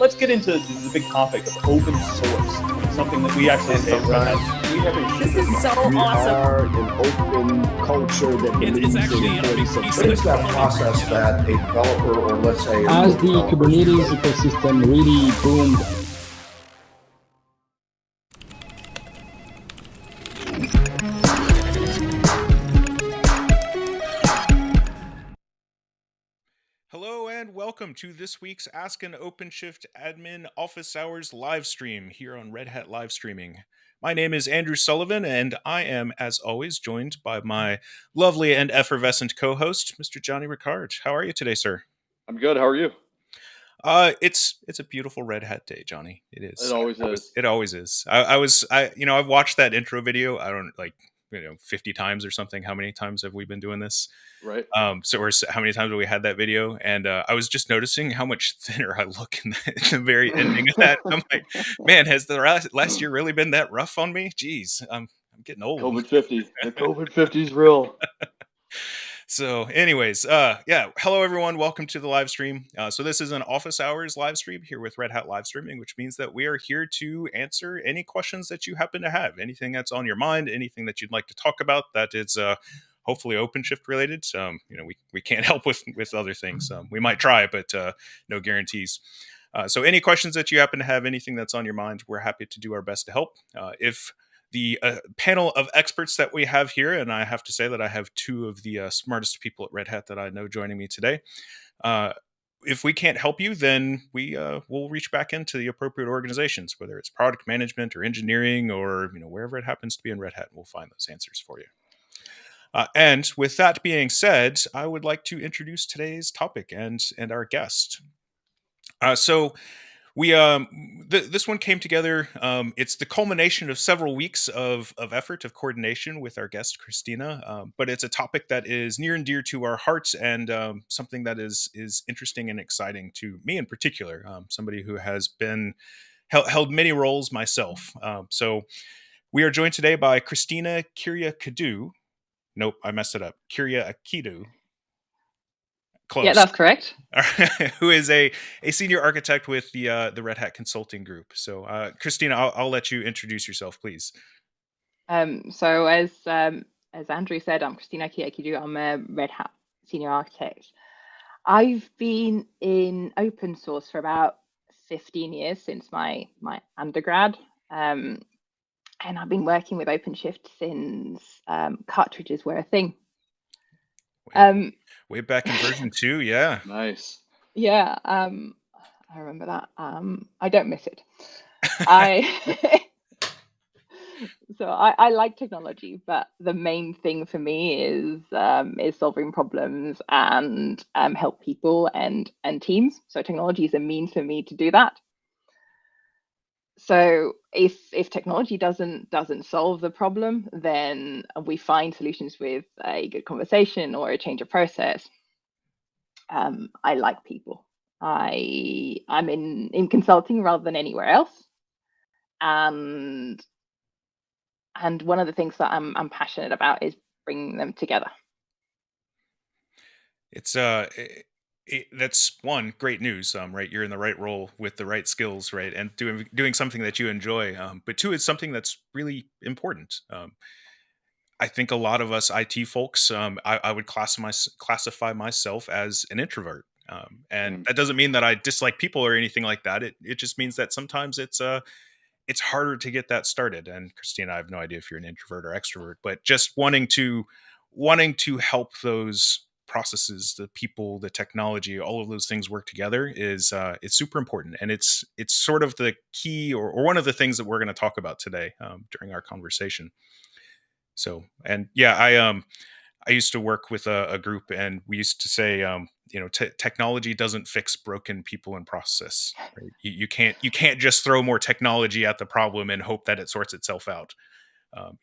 let's get into the big topic of open source, something that we actually say. This is so awesome. We are an open culture that believes in importance of What is that process that a developer, or let's say, as the Kubernetes ecosystem really boomed. Hello and welcome to this week's Ask an OpenShift Admin Office Hours live stream here on Red Hat Live Streaming. My name is Andrew Sullivan, and I am, as always, joined by my lovely and effervescent co-host, Mr. Johnny Ricard. How are you today, sir? I'm good. How are you? It's a beautiful Red Hat day, Johnny. It is. It always is. It always is. I've watched that intro video. I don't 50 times or something. How many times have we been doing this? Right. How many times have we had that video? And I was just noticing how much thinner I look in the very ending of that. I'm like, man, has the last year really been that rough on me? Jeez, I'm getting old. COVID 50. The COVID 50 is real. So anyways, hello everyone. Welcome to the live stream. So this is an office hours live stream here with Red Hat Live Streaming, which means that we are here to answer any questions that you happen to have, anything that's on your mind, anything that you'd like to talk about that is hopefully OpenShift related. We can't help with other things. We might try, but no guarantees. So any questions that you happen to have, anything that's on your mind, we're happy to do our best to help. If the panel of experts that we have here, and I have to say that I have two of the smartest people at Red Hat that I know joining me today. If we can't help you, then we'll reach back into the appropriate organizations, whether it's product management or engineering or wherever it happens to be in Red Hat, we'll find those answers for you. And with that being said, I would like to introduce today's topic and our guest. This one came together. It's the culmination of several weeks of effort, of coordination with our guest, Christina. But it's a topic that is near and dear to our hearts and something that is interesting and exciting to me in particular, somebody who has been held many roles myself. So we are joined today by Christina Kyriakidou. Nope, I messed it up. Kyriakidou. Close. Yeah, that's correct. Who is a senior architect with the Red Hat Consulting Group. So, Christina, I'll let you introduce yourself, please. So as Andrew said, I'm Christina Kyriakidou. I'm a Red Hat senior architect. I've been in open source for about 15 years since my undergrad, and I've been working with OpenShift since cartridges were a thing. Way back in version 2, yeah. Nice. Yeah, I remember that. I don't miss it. I like technology, but the main thing for me is solving problems and help people and teams. So technology is a means for me to do that. So if technology doesn't solve the problem, then we find solutions with a good conversation or a change of process. I like people. I'm in consulting rather than anywhere else, and one of the things that I'm passionate about is bringing them together. It's that's one great news, right? You're in the right role with the right skills, right, and doing something that you enjoy. But two, it's something that's really important. I think a lot of us IT folks, I would classify myself as an introvert, and that doesn't mean that I dislike people or anything like that. It just means that sometimes it's harder to get that started. And Christina, I have no idea if you're an introvert or extrovert, but just wanting to help those processes, the people, the technology, all of those things work together is it's super important, and it's sort of the key or one of the things that we're going to talk about today during our conversation. So, and yeah, I used to work with a group, and we used to say technology doesn't fix broken people and process. Right? You can't just throw more technology at the problem and hope that it sorts itself out.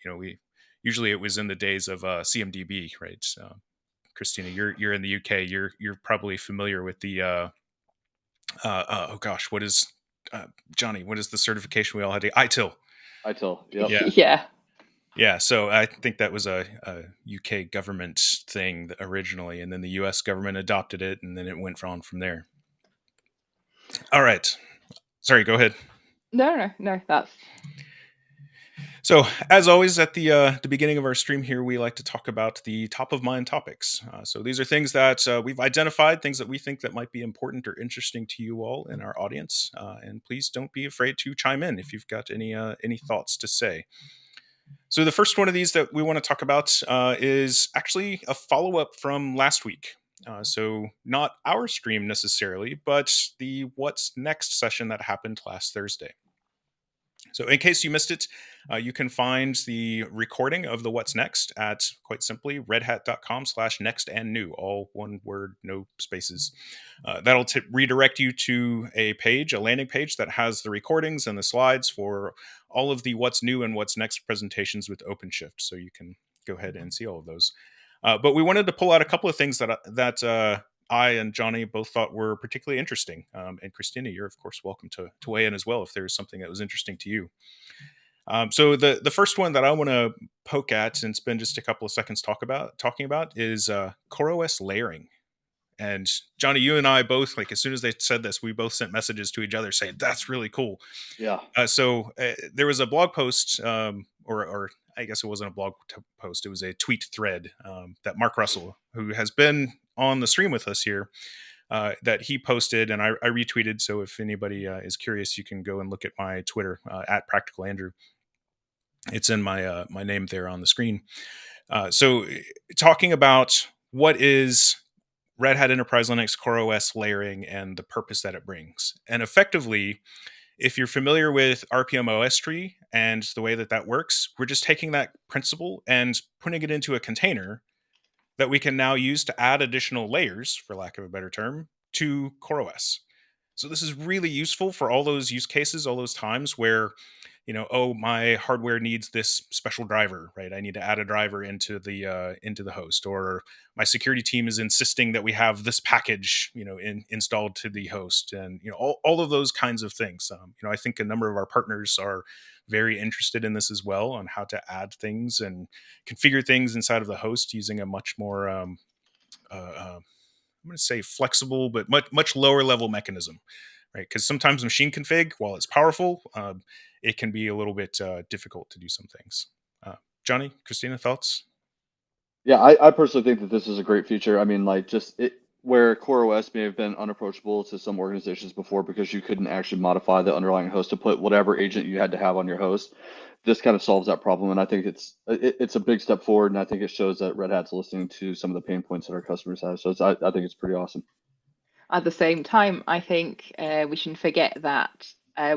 It was in the days of CMDB, right? Christina, you're in the UK. You're probably familiar with the Johnny? What is the certification we all had? ITIL. ITIL. Yep. Yeah. Yeah. So I think that was a UK government thing originally, and then the US government adopted it, and then it went on from there. All right. Sorry, go ahead. No, that's So, as always, at the beginning of our stream here, we like to talk about the top of mind topics. So these are things that we've identified, things that we think that might be important or interesting to you all in our audience. And please don't be afraid to chime in if you've got any thoughts to say. So the first one of these that we want to talk about is actually a follow up from last week. So not our stream necessarily, but the What's Next session that happened last Thursday. So in case you missed it, you can find the recording of the What's Next at, quite simply, redhat.com/next-and-new, all one word, no spaces. That'll redirect you to a page, a landing page that has the recordings and the slides for all of the What's New and What's Next presentations with OpenShift. So you can go ahead and see all of those. But we wanted to pull out a couple of things that I and Johnny both thought were particularly interesting. And Christina, you're of course welcome to weigh in as well if there's something that was interesting to you. So the first one that I want to poke at and spend just a couple of seconds talking about is CoreOS layering. And Johnny, you and I both, like, as soon as they said this, we both sent messages to each other saying that's really cool. Yeah. So there was a blog post, or I guess it wasn't a blog post, it was a tweet thread that Mark Russell, who has been on the stream with us here, that he posted, and I retweeted. So if anybody is curious, you can go and look at my Twitter at Practical Andrew. It's in my my name there on the screen. So talking about what is Red Hat Enterprise Linux CoreOS layering and the purpose that it brings. And effectively, if you're familiar with RPM OS tree and the way that that works, we're just taking that principle and putting it into a container that we can now use to add additional layers, for lack of a better term, to CoreOS. So this is really useful for all those use cases, all those times where, you know, oh, my hardware needs this special driver, right? I need to add a driver into the host, or my security team is insisting that we have this package, you know, installed to the host, and you know, all of those kinds of things. You know, I think a number of our partners are very interested in this as well, on how to add things and configure things inside of the host using a much more I'm going to say flexible, but much lower level mechanism, right? Because sometimes machine config, while it's powerful, it can be a little bit difficult to do some things. Johnny, Christina, thoughts? Yeah, I personally think that this is a great feature. I mean, like, just where CoreOS may have been unapproachable to some organizations before because you couldn't actually modify the underlying host to put whatever agent you had to have on your host. This kind of solves that problem, and I think it's a big step forward, and I think it shows that Red Hat's listening to some of the pain points that our customers have. So I think it's pretty awesome. At the same time, I think we shouldn't forget that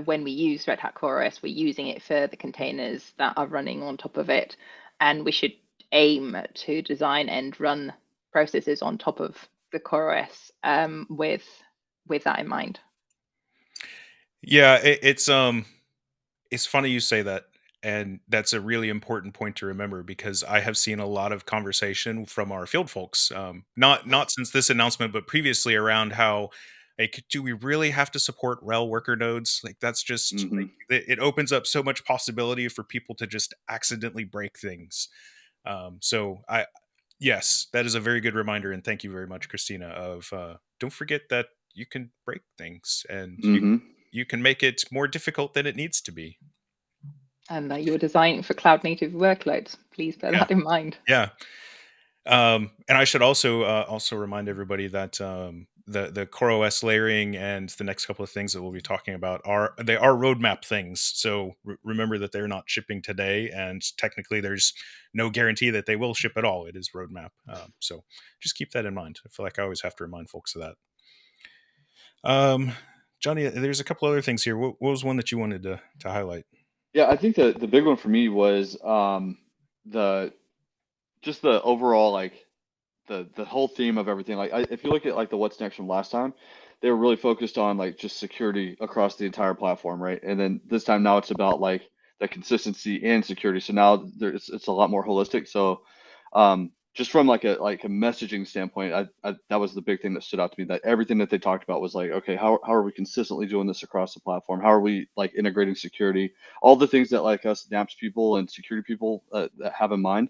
when we use Red Hat CoreOS, we're using it for the containers that are running on top of it, and we should aim to design and run processes on top of the CoreOS with that in mind. Yeah, it's funny you say that. And that's a really important point to remember, because I have seen a lot of conversation from our field folks, not since this announcement, but previously, around how, like, do we really have to support RHEL worker nodes? Like, that's just, like, it opens up so much possibility for people to just accidentally break things. So yes, that is a very good reminder, and thank you very much, Christina. Of don't forget that you can break things, and you can make it more difficult than it needs to be. And that you were designing for cloud native workloads. Please bear that in mind. Yeah. And I should also remind everybody that the CoreOS layering and the next couple of things that we'll be talking about are roadmap things. So remember that they're not shipping today, and technically there's no guarantee that they will ship at all. It is roadmap. So just keep that in mind. I feel like I always have to remind folks of that. Johnny, there's a couple other things here. What was one that you wanted to highlight? Yeah, I think the big one for me was the overall, like, the whole theme of everything. Like, if you look at, like, the What's Next from last time, they were really focused on, like, just security across the entire platform, right? And then this time now it's about, like, the consistency and security. So now it's a lot more holistic. So just from like a messaging standpoint, that was the big thing that stood out to me. That everything that they talked about was like, okay, how are we consistently doing this across the platform? How are we, like, integrating security? All the things that, like, us NAPS people and security people that have in mind.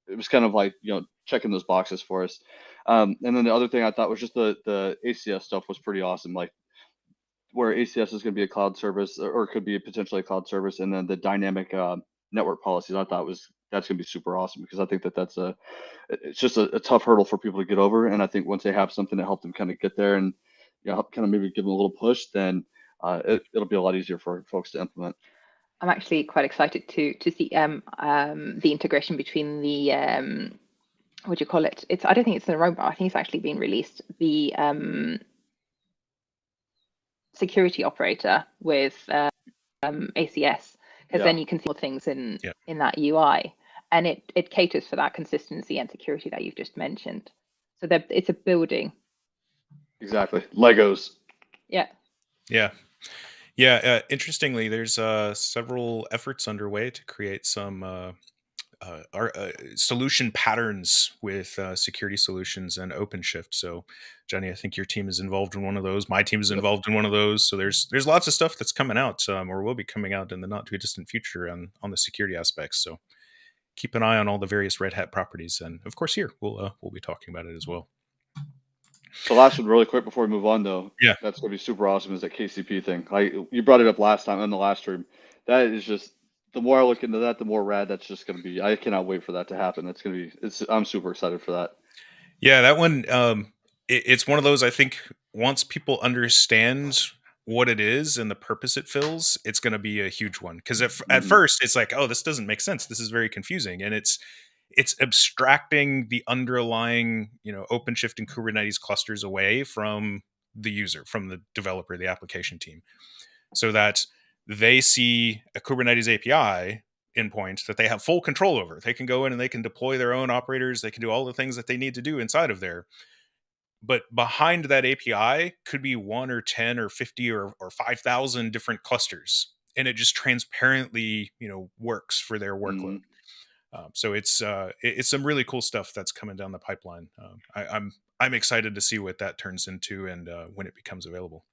It was kind of like, you know, checking those boxes for us. And then the other thing I thought was just the ACS stuff was pretty awesome. Like, where ACS is going to be a cloud service, or could be potentially a cloud service, and then the dynamic network policies, I thought that's going to be super awesome, because I think it's just a tough hurdle for people to get over. And I think once they have something to help them kind of get there, and help kind of maybe give them a little push, then it'll be a lot easier for folks to implement. I'm actually quite excited to see the integration between the what do you call it? I don't think it's in a robot. I think it's actually been released. The security operator with ACS, because then you can see more things in that UI, and it caters for that consistency and security that you've just mentioned. So it's a building. Exactly, Legos. Yeah. Interestingly, there's several efforts underway to create some solution patterns with security solutions and OpenShift. So, Johnny, I think your team is involved in one of those. My team is involved in one of those. So there's lots of stuff that's coming out, or will be coming out in the not too distant future on the security aspects. So keep an eye on all the various Red Hat properties, and of course here we'll be talking about it as well. The last one, really quick before we move on, though. Yeah, that's going to be super awesome. Is that KCP thing? You brought it up last time in the last stream. That is just, the more I look into that, the more rad that's just going to be. I cannot wait for that to happen. That's going to be. I'm super excited for that. Yeah, that one. It's one of those. I think once people understand what it is and the purpose it fills, it's going to be a huge one. Because at first it's like, oh, this doesn't make sense. This is very confusing, and it's abstracting the underlying, OpenShift and Kubernetes clusters away from the user, from the developer, the application team, so that they see a Kubernetes API endpoint that they have full control over. They can go in and they can deploy their own operators. They can do all the things that they need to do inside of there. But behind that API could be 1 or 10 or 50 or 5,000 different clusters. And it just transparently, works for their workload. So it's some really cool stuff that's coming down the pipeline. I'm excited to see what that turns into and when it becomes available.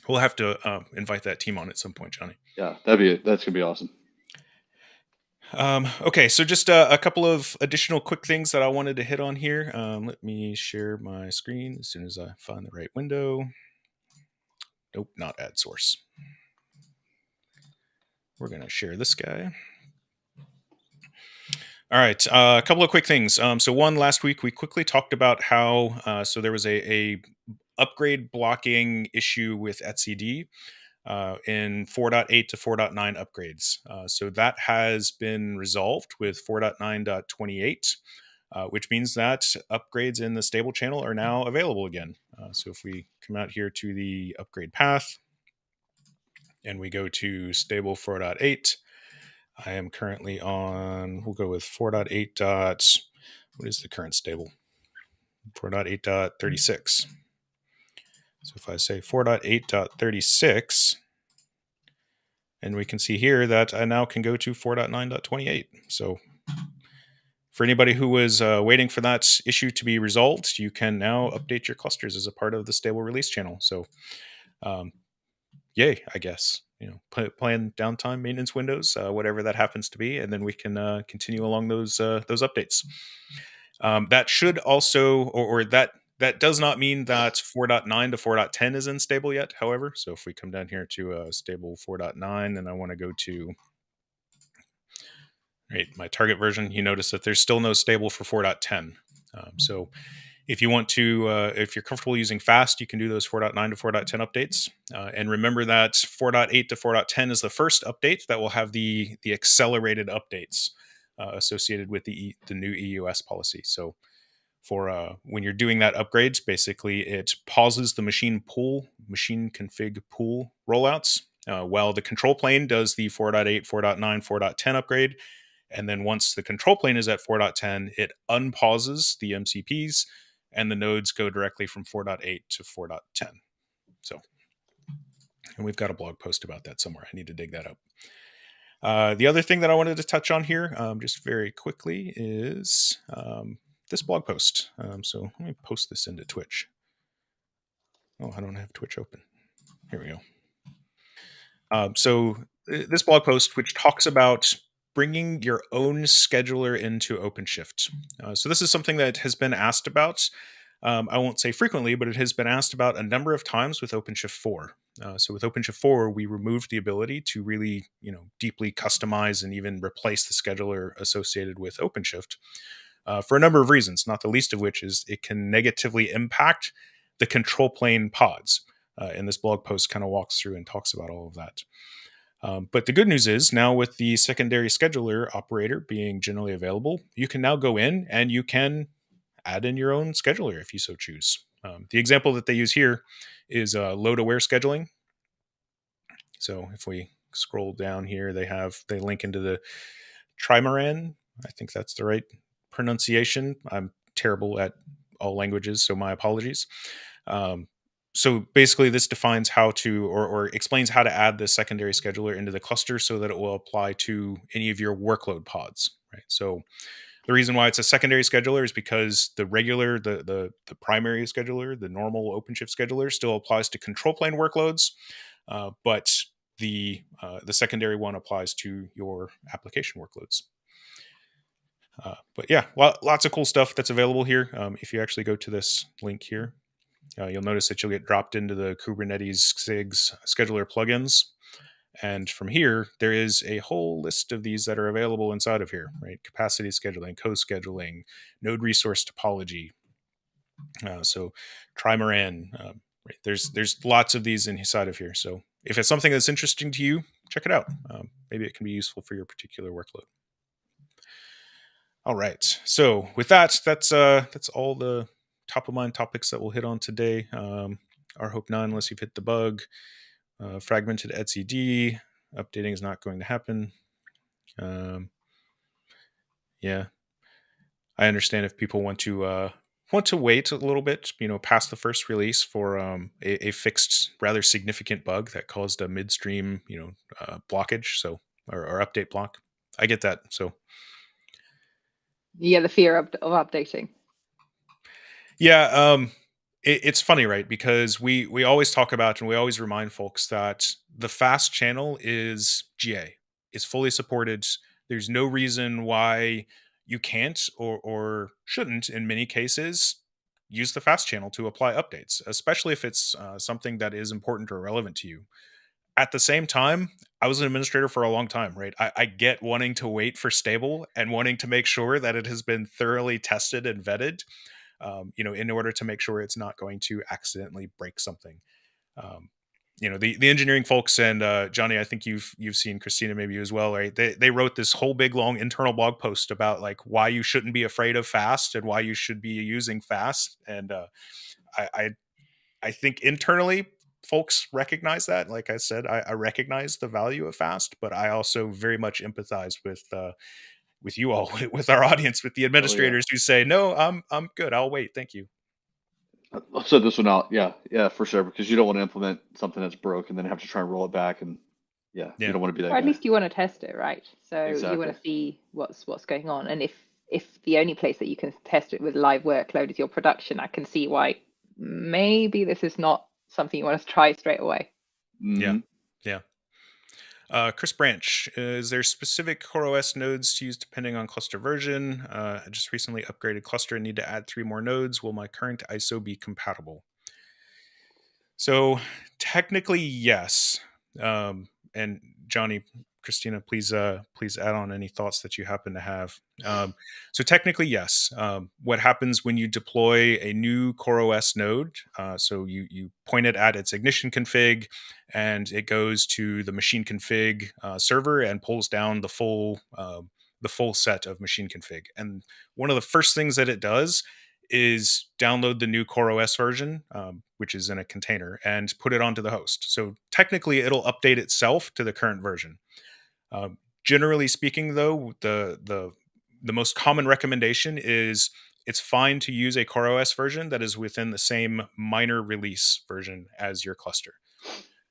We'll have to invite that team on at some point, Johnny. Yeah, that's gonna be awesome. Okay, so just a couple of additional quick things that I wanted to hit on here. Let me share my screen as soon as I find the right window. Nope, not add source. We're gonna share this guy. All right, a couple of quick things. So one, last week we quickly talked about how so there was a upgrade blocking issue with etcd in 4.8 to 4.9 upgrades. So that has been resolved with 4.9.28, which means that upgrades in the stable channel are now available again. So if we come out here to the upgrade path and we go to stable 4.8, I am currently on, we'll go with 4.8. What is the current stable? 4.8.36. So if I say 4.8.36, and we can see here that I now can go to 4.9.28. So for anybody who was waiting for that issue to be resolved, you can now update your clusters as a part of the stable release channel. So yay, I guess. Plan downtime maintenance windows, whatever that happens to be, and then we can continue along those updates. That should also, or that does not mean that 4.9 to 4.10 is unstable yet, however. So if we come down here to stable 4.9 and I want to go to my target version, you notice that there's still no stable for 4.10. So if you want to, if you're comfortable using fast, you can do those 4.9 to 4.10 updates. And remember that 4.8 to 4.10 is the first update that will have the accelerated updates associated with the new EUS policy. So for when you're doing that upgrades, basically it pauses the machine config pool rollouts while the control plane does the 4.8, 4.9, 4.10 upgrade. And then once the control plane is at 4.10, it unpauses the MCPs and the nodes go directly from 4.8 to 4.10. So, and we've got a blog post about that somewhere. I need to dig that up. The other thing that I wanted to touch on here, just very quickly, is this blog post. So let me post this into Twitch. Oh, I don't have Twitch open. Here we go. So this blog post, which talks about bringing your own scheduler into OpenShift. So this is something that has been asked about. I won't say frequently, but it has been asked about a number of times with OpenShift 4. So with OpenShift 4, we removed the ability to really, deeply customize and even replace the scheduler associated with OpenShift for a number of reasons, not the least of which is it can negatively impact the control plane pods. And this blog post kind of walks through and talks about all of that. But the good news is now with the secondary scheduler operator being generally available, you can now go in and you can add in your own scheduler if you so choose. The example that they use here is load-aware scheduling. So if we scroll down here, they link into the trimaran. I think that's the right pronunciation. I'm terrible at all languages, so my apologies. So basically this defines how to, or explains how to add the secondary scheduler into the cluster so that it will apply to any of your workload pods, right? So the reason why it's a secondary scheduler is because the regular, the primary scheduler, the normal OpenShift scheduler still applies to control plane workloads, but the secondary one applies to your application workloads. But yeah, lots of cool stuff that's available here. If you actually go to this link here, you'll notice that you'll get dropped into the Kubernetes SIGs scheduler plugins. And from here, there is a whole list of these that are available inside of here, right? Capacity scheduling, co-scheduling, node resource topology. So trimaran, right? There's lots of these inside of here. So if it's something that's interesting to you, check it out. Maybe it can be useful for your particular workload. All right. So with that, that's all the top of mind topics that we'll hit on today. Our hope none, unless you've hit the bug. Fragmented etcd updating is not going to happen. Yeah, I understand if people want to wait a little bit, past the first release for a fixed, rather significant bug that caused a midstream, blockage, so or update block. I get that. So yeah, the fear of updating. Yeah, it's funny, right? Because we always talk about and we always remind folks that the fast channel is GA, is fully supported. There's no reason why you can't or shouldn't, in many cases, use the fast channel to apply updates, especially if it's something that is important or relevant to you. At the same time, I was an administrator for a long time, right? I get wanting to wait for stable and wanting to make sure that it has been thoroughly tested and vetted. In order to make sure it's not going to accidentally break something. The engineering folks and Johnny, I think you've seen Christina, maybe you as well, right? They wrote this whole big long internal blog post about like why you shouldn't be afraid of fast and why you should be using fast. And I think internally folks recognize that. Like I said, I recognize the value of fast, but I also very much empathize with you all, with our audience, with the administrators who say, no, I'm good. I'll wait. Thank you. I'll set this one out. Yeah, for sure. Because you don't want to implement something that's broke and then have to try and roll it back. And you don't want to be that or at guy. least you want to test it, right? So Exactly. you want to see what's going on. And if the only place that you can test it with live workload is your production, I can see why maybe this is not something you want to try straight away. Mm-hmm. Yeah. Chris Branch, is there specific CoreOS nodes to use depending on cluster version? I just recently upgraded cluster and need to add 3 more nodes. Will my current ISO be compatible? So technically, yes. And Johnny, Christina, please add on any thoughts that you happen to have. So technically, yes. What happens when you deploy a new CoreOS node? So you point it at its ignition config, and it goes to the machine config server and pulls down the full set of machine config. And one of the first things that it does is download the new CoreOS version, which is in a container, and put it onto the host. So technically, it'll update itself to the current version. Generally speaking, though, the most common recommendation is it's fine to use a CoreOS version that is within the same minor release version as your cluster.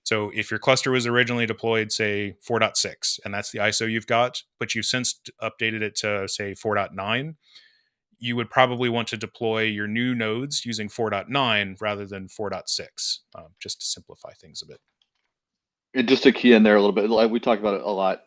So if your cluster was originally deployed, say 4.6, and that's the ISO you've got, but you've since updated it to, say, 4.9, you would probably want to deploy your new nodes using 4.9 rather than 4.6, just to simplify things a bit. And just to key in there a little bit, like we talk about it a lot,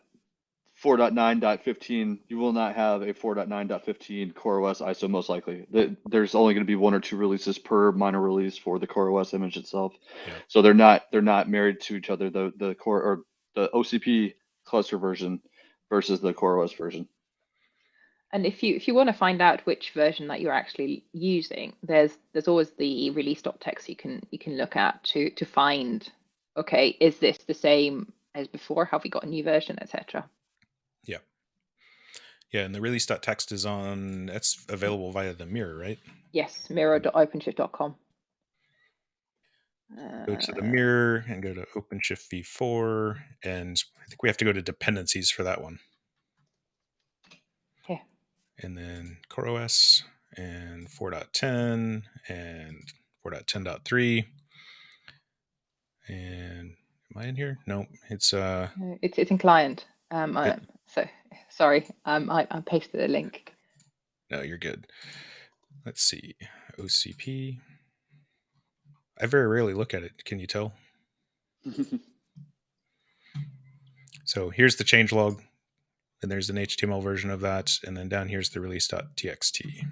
4.9.15, you will not have a 4.9.15 CoreOS ISO most likely. There's only going to be 1 or 2 releases per minor release for the CoreOS image itself. Yeah. So they're not married to each other. The core or the OCP cluster version versus the CoreOS version. And if you want to find out which version that you're actually using, there's always the release.txt you can look at to find, okay, is this the same as before? Have we got a new version, etc. Yeah. Yeah, and the release.txt is that's available via the mirror, right? Yes, mirror.openshift.com. Go to the mirror and go to OpenShift v4, and I think we have to go to dependencies for that one. Here. And then CoreOS and 4.10 and 4.10.3. And am I in here? No, it's in client. So sorry, I pasted a link. No, you're good. Let's see. OCP. I very rarely look at it. Can you tell? So here's the changelog, and there's an HTML version of that, and then down here's the release.txt.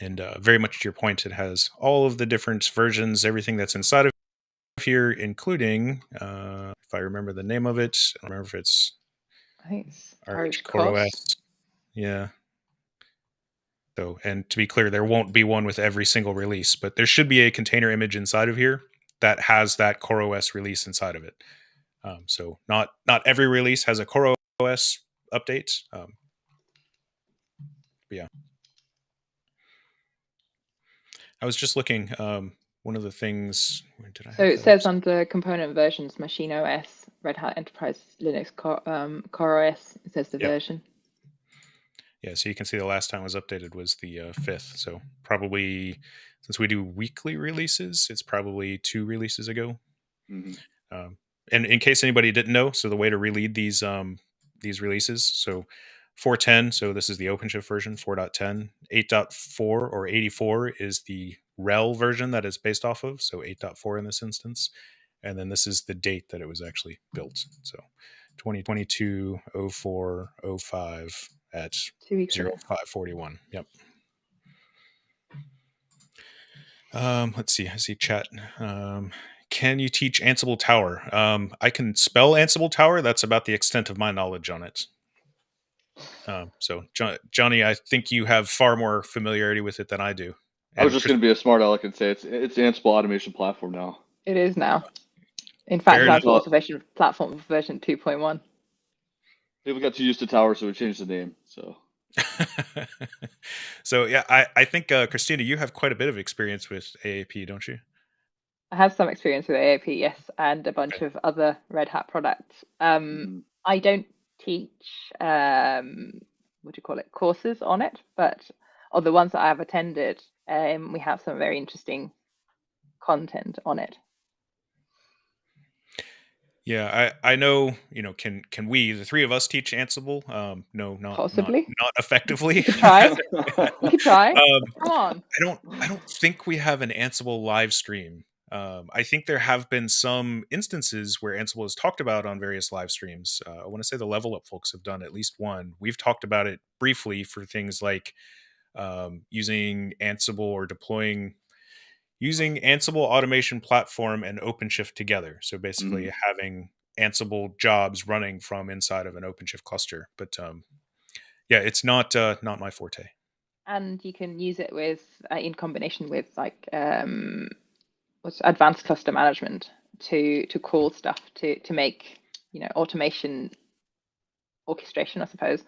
And very much to your point, it has all of the different versions, everything that's inside of here, including, if I remember the name of it, I don't remember if it's CoreOS. Yeah. So, and to be clear, there won't be one with every single release, but there should be a container image inside of here that has that CoreOS release inside of it. So not every release has a CoreOS update. But yeah. I was just looking, one of the things, where did I have So it that says up? under component versions, Machine OS, Red Hat Enterprise Linux, CoreOS, it says the version. Yeah, so you can see the last time it was updated was the 5th. So probably, since we do weekly releases, it's probably 2 releases ago. Mm-hmm. And in case anybody didn't know, so the way to read these releases, so 4.10, so this is the OpenShift version, 4.10, 8.4 or 84 is the RHEL version that it's based off of, so 8.4 in this instance. And then this is the date that it was actually built. So 2022 04 05 at 0541. Yep. Let's see. I see chat. Can you teach Ansible Tower? I can spell Ansible Tower. That's about the extent of my knowledge on it. So Johnny, I think you have far more familiarity with it than I do. I was just going to be a smart aleck and say it's Ansible automation platform now. It is now. In fact, it's automation platform version 2.1. People got too used to Tower, so we changed the name. So yeah, I think Christina, you have quite a bit of experience with AAP, don't you? I have some experience with AAP, yes, and a bunch of other Red Hat products. I don't teach courses on it, but of the ones that I have attended, we have some very interesting content on it. Yeah, I know, can we, the three of us, teach Ansible? No, possibly not effectively. You could try. You could try. Come on. I don't think we have an Ansible live stream. I think there have been some instances where Ansible is talked about on various live streams. I want to say the Level Up folks have done at least one. We've talked about it briefly for things like using Ansible or using Ansible automation platform and OpenShift together. So basically having Ansible jobs running from inside of an OpenShift cluster. But yeah, it's not my forte. And you can use it with in combination with like what's advanced cluster management to call stuff to make automation orchestration, I suppose,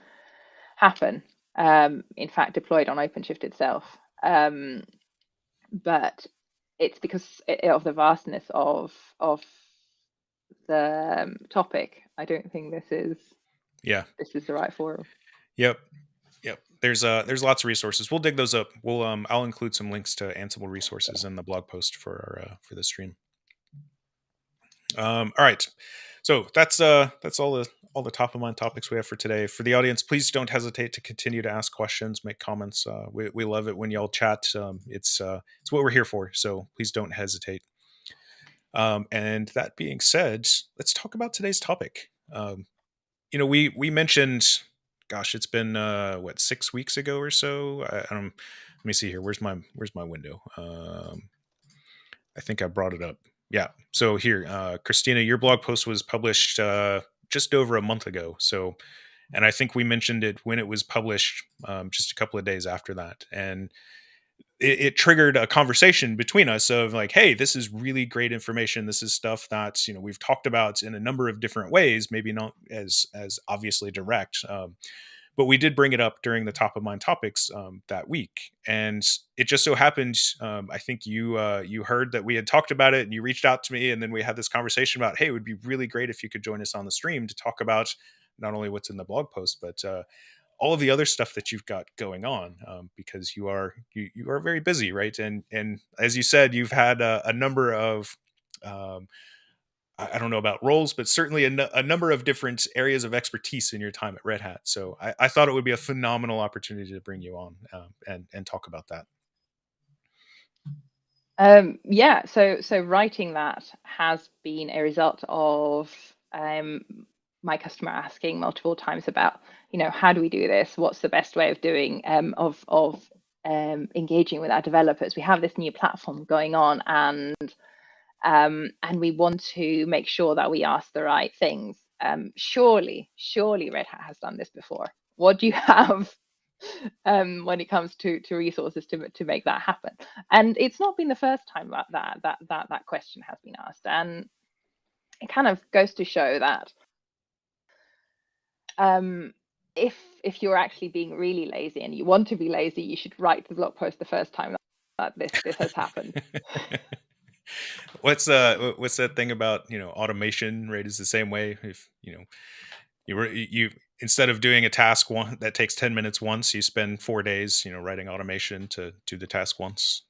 happen. In fact, deployed on OpenShift itself. But it's because of the vastness of the topic. I don't think this is the right forum. Yep. There's lots of resources. We'll dig those up. I'll include some links to Ansible resources in the blog post for the stream. All right. So that's all the top of mind topics we have for today. For the audience, please don't hesitate to continue to ask questions, make comments. We love it when y'all chat. It's what we're here for. So please don't hesitate. And that being said, let's talk about today's topic. we mentioned, gosh, it's been what, 6 weeks ago or so. I don't. Let me see here. Where's my window? I think I brought it up. Yeah. So here, Christina, your blog post was published just over a month ago. So, and I think we mentioned it when it was published, just a couple of days after that, and it triggered a conversation between us of like, hey, this is really great information. This is stuff that we've talked about in a number of different ways, maybe not as obviously direct, but we did bring it up during the top of mind topics that week. And it just so happened, I think you heard that we had talked about it, and you reached out to me, and then we had this conversation about, hey, it would be really great if you could join us on the stream to talk about not only what's in the blog post, but all of the other stuff that you've got going on, because you are very busy, right? And as you said, you've had a number of I don't know about roles, but certainly a number of different areas of expertise in your time at Red Hat. So I thought it would be a phenomenal opportunity to bring you on and talk about that. Yeah, so writing that has been a result of my customer asking multiple times about, how do we do this? What's the best way of doing engaging with our developers? We have this new platform going on, and we want to make sure that we ask the right things. Surely Red Hat has done this before. What do you have when it comes to resources to make that happen? And it's not been the first time that question has been asked, and it kind of goes to show that if you're actually being really lazy and you want to be lazy, you should write the blog post the first time that this has happened. What's that thing about automation, right? Is the same way. If you instead of doing a task that takes 10 minutes once, you spend 4 days writing automation to do the task once.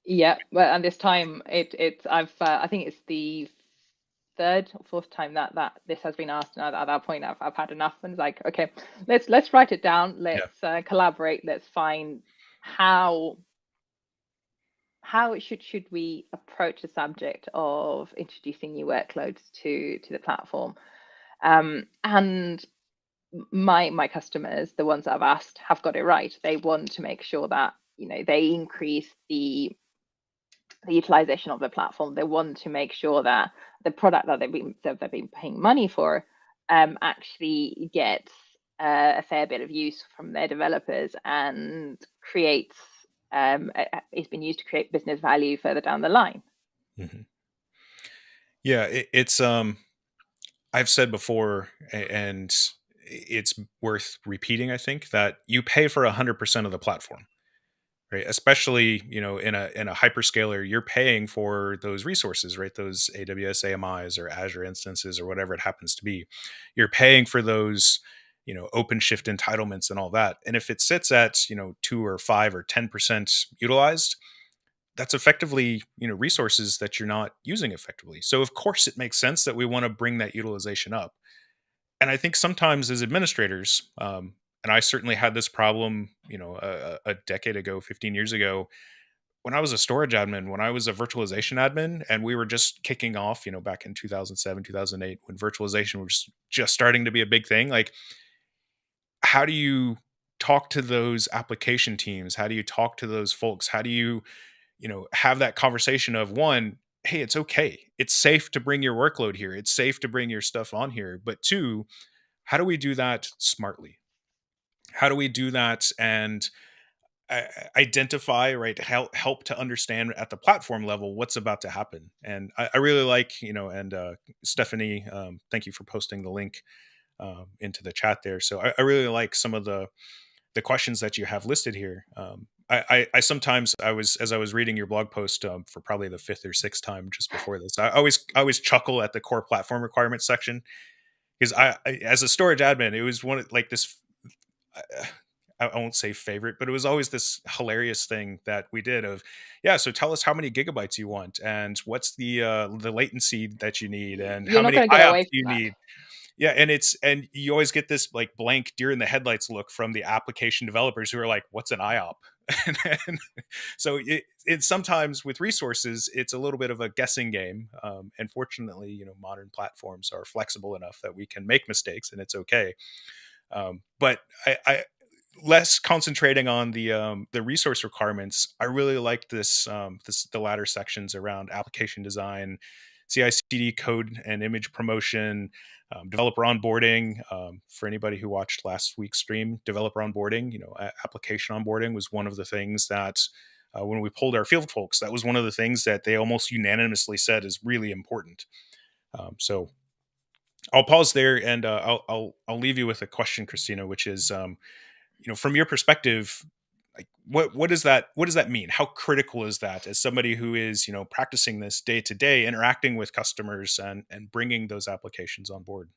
Yeah, well, and this time I think it's the third or fourth time that this has been asked, and at that point I've had enough, and it's like, okay, let's write it down, let's collaborate, let's find how should we approach the subject of introducing new workloads to the platform. And my customers, the ones that I've asked, have got it right. They want to make sure that they increase the utilization of the platform. They want to make sure that the product that they've been paying money for actually gets a fair bit of use from their developers and creates it's been used to create business value further down the line. Mm-hmm. Yeah, it's I've said before, and it's worth repeating, I think, that you pay for 100% of the platform, right? Especially, in a hyperscaler, you're paying for those resources, right? Those AWS AMIs or Azure instances or whatever it happens to be. You're paying for those, OpenShift entitlements and all that. And if it sits at, 2 or 5 or 10% utilized, that's effectively, resources that you're not using effectively. So of course it makes sense that we want to bring that utilization up. And I think sometimes as administrators, and I certainly had this problem, a decade ago, 15 years ago, when I was a storage admin, when I was a virtualization admin, and we were just kicking off, back in 2007, 2008, when virtualization was just starting to be a big thing. Like, how do you talk to those application teams? How do you talk to those folks? How do you, have that conversation of, one, hey, it's okay. It's safe to bring your workload here. It's safe to bring your stuff on here. But two, how do we do that smartly? How do we do that and identify, right? Help to understand at the platform level what's about to happen. And I really like, and Stephanie, thank you for posting the link into the chat there. So I really like some of the questions that you have listed here. I sometimes, as I was reading your blog post for probably the 5th or 6th time just before this, I always chuckle at the core platform requirements section, because I as a storage admin, it was one of like this, I won't say favorite, but it was always this hilarious thing that we did of, so tell us how many gigabytes you want and what's the latency that you need and You're how many IOPS you need. Yeah, and you always get this like blank deer in the headlights look from the application developers who are like, "What's an IOP?" And so it's sometimes with resources, it's a little bit of a guessing game. And fortunately, modern platforms are flexible enough that we can make mistakes, and it's okay. But I less concentrating on the resource requirements. I really like the latter sections around application design, CI/CD code and image promotion, developer onboarding. For anybody who watched last week's stream, developer onboarding, application onboarding was one of the things that when we polled our field folks, that was one of the things that they almost unanimously said is really important. So I'll pause there, and I'll leave you with a question, Christina, which is, from your perspective, like what does that mean? How critical is that as somebody who is practicing this day to day, interacting with customers and bringing those applications on board?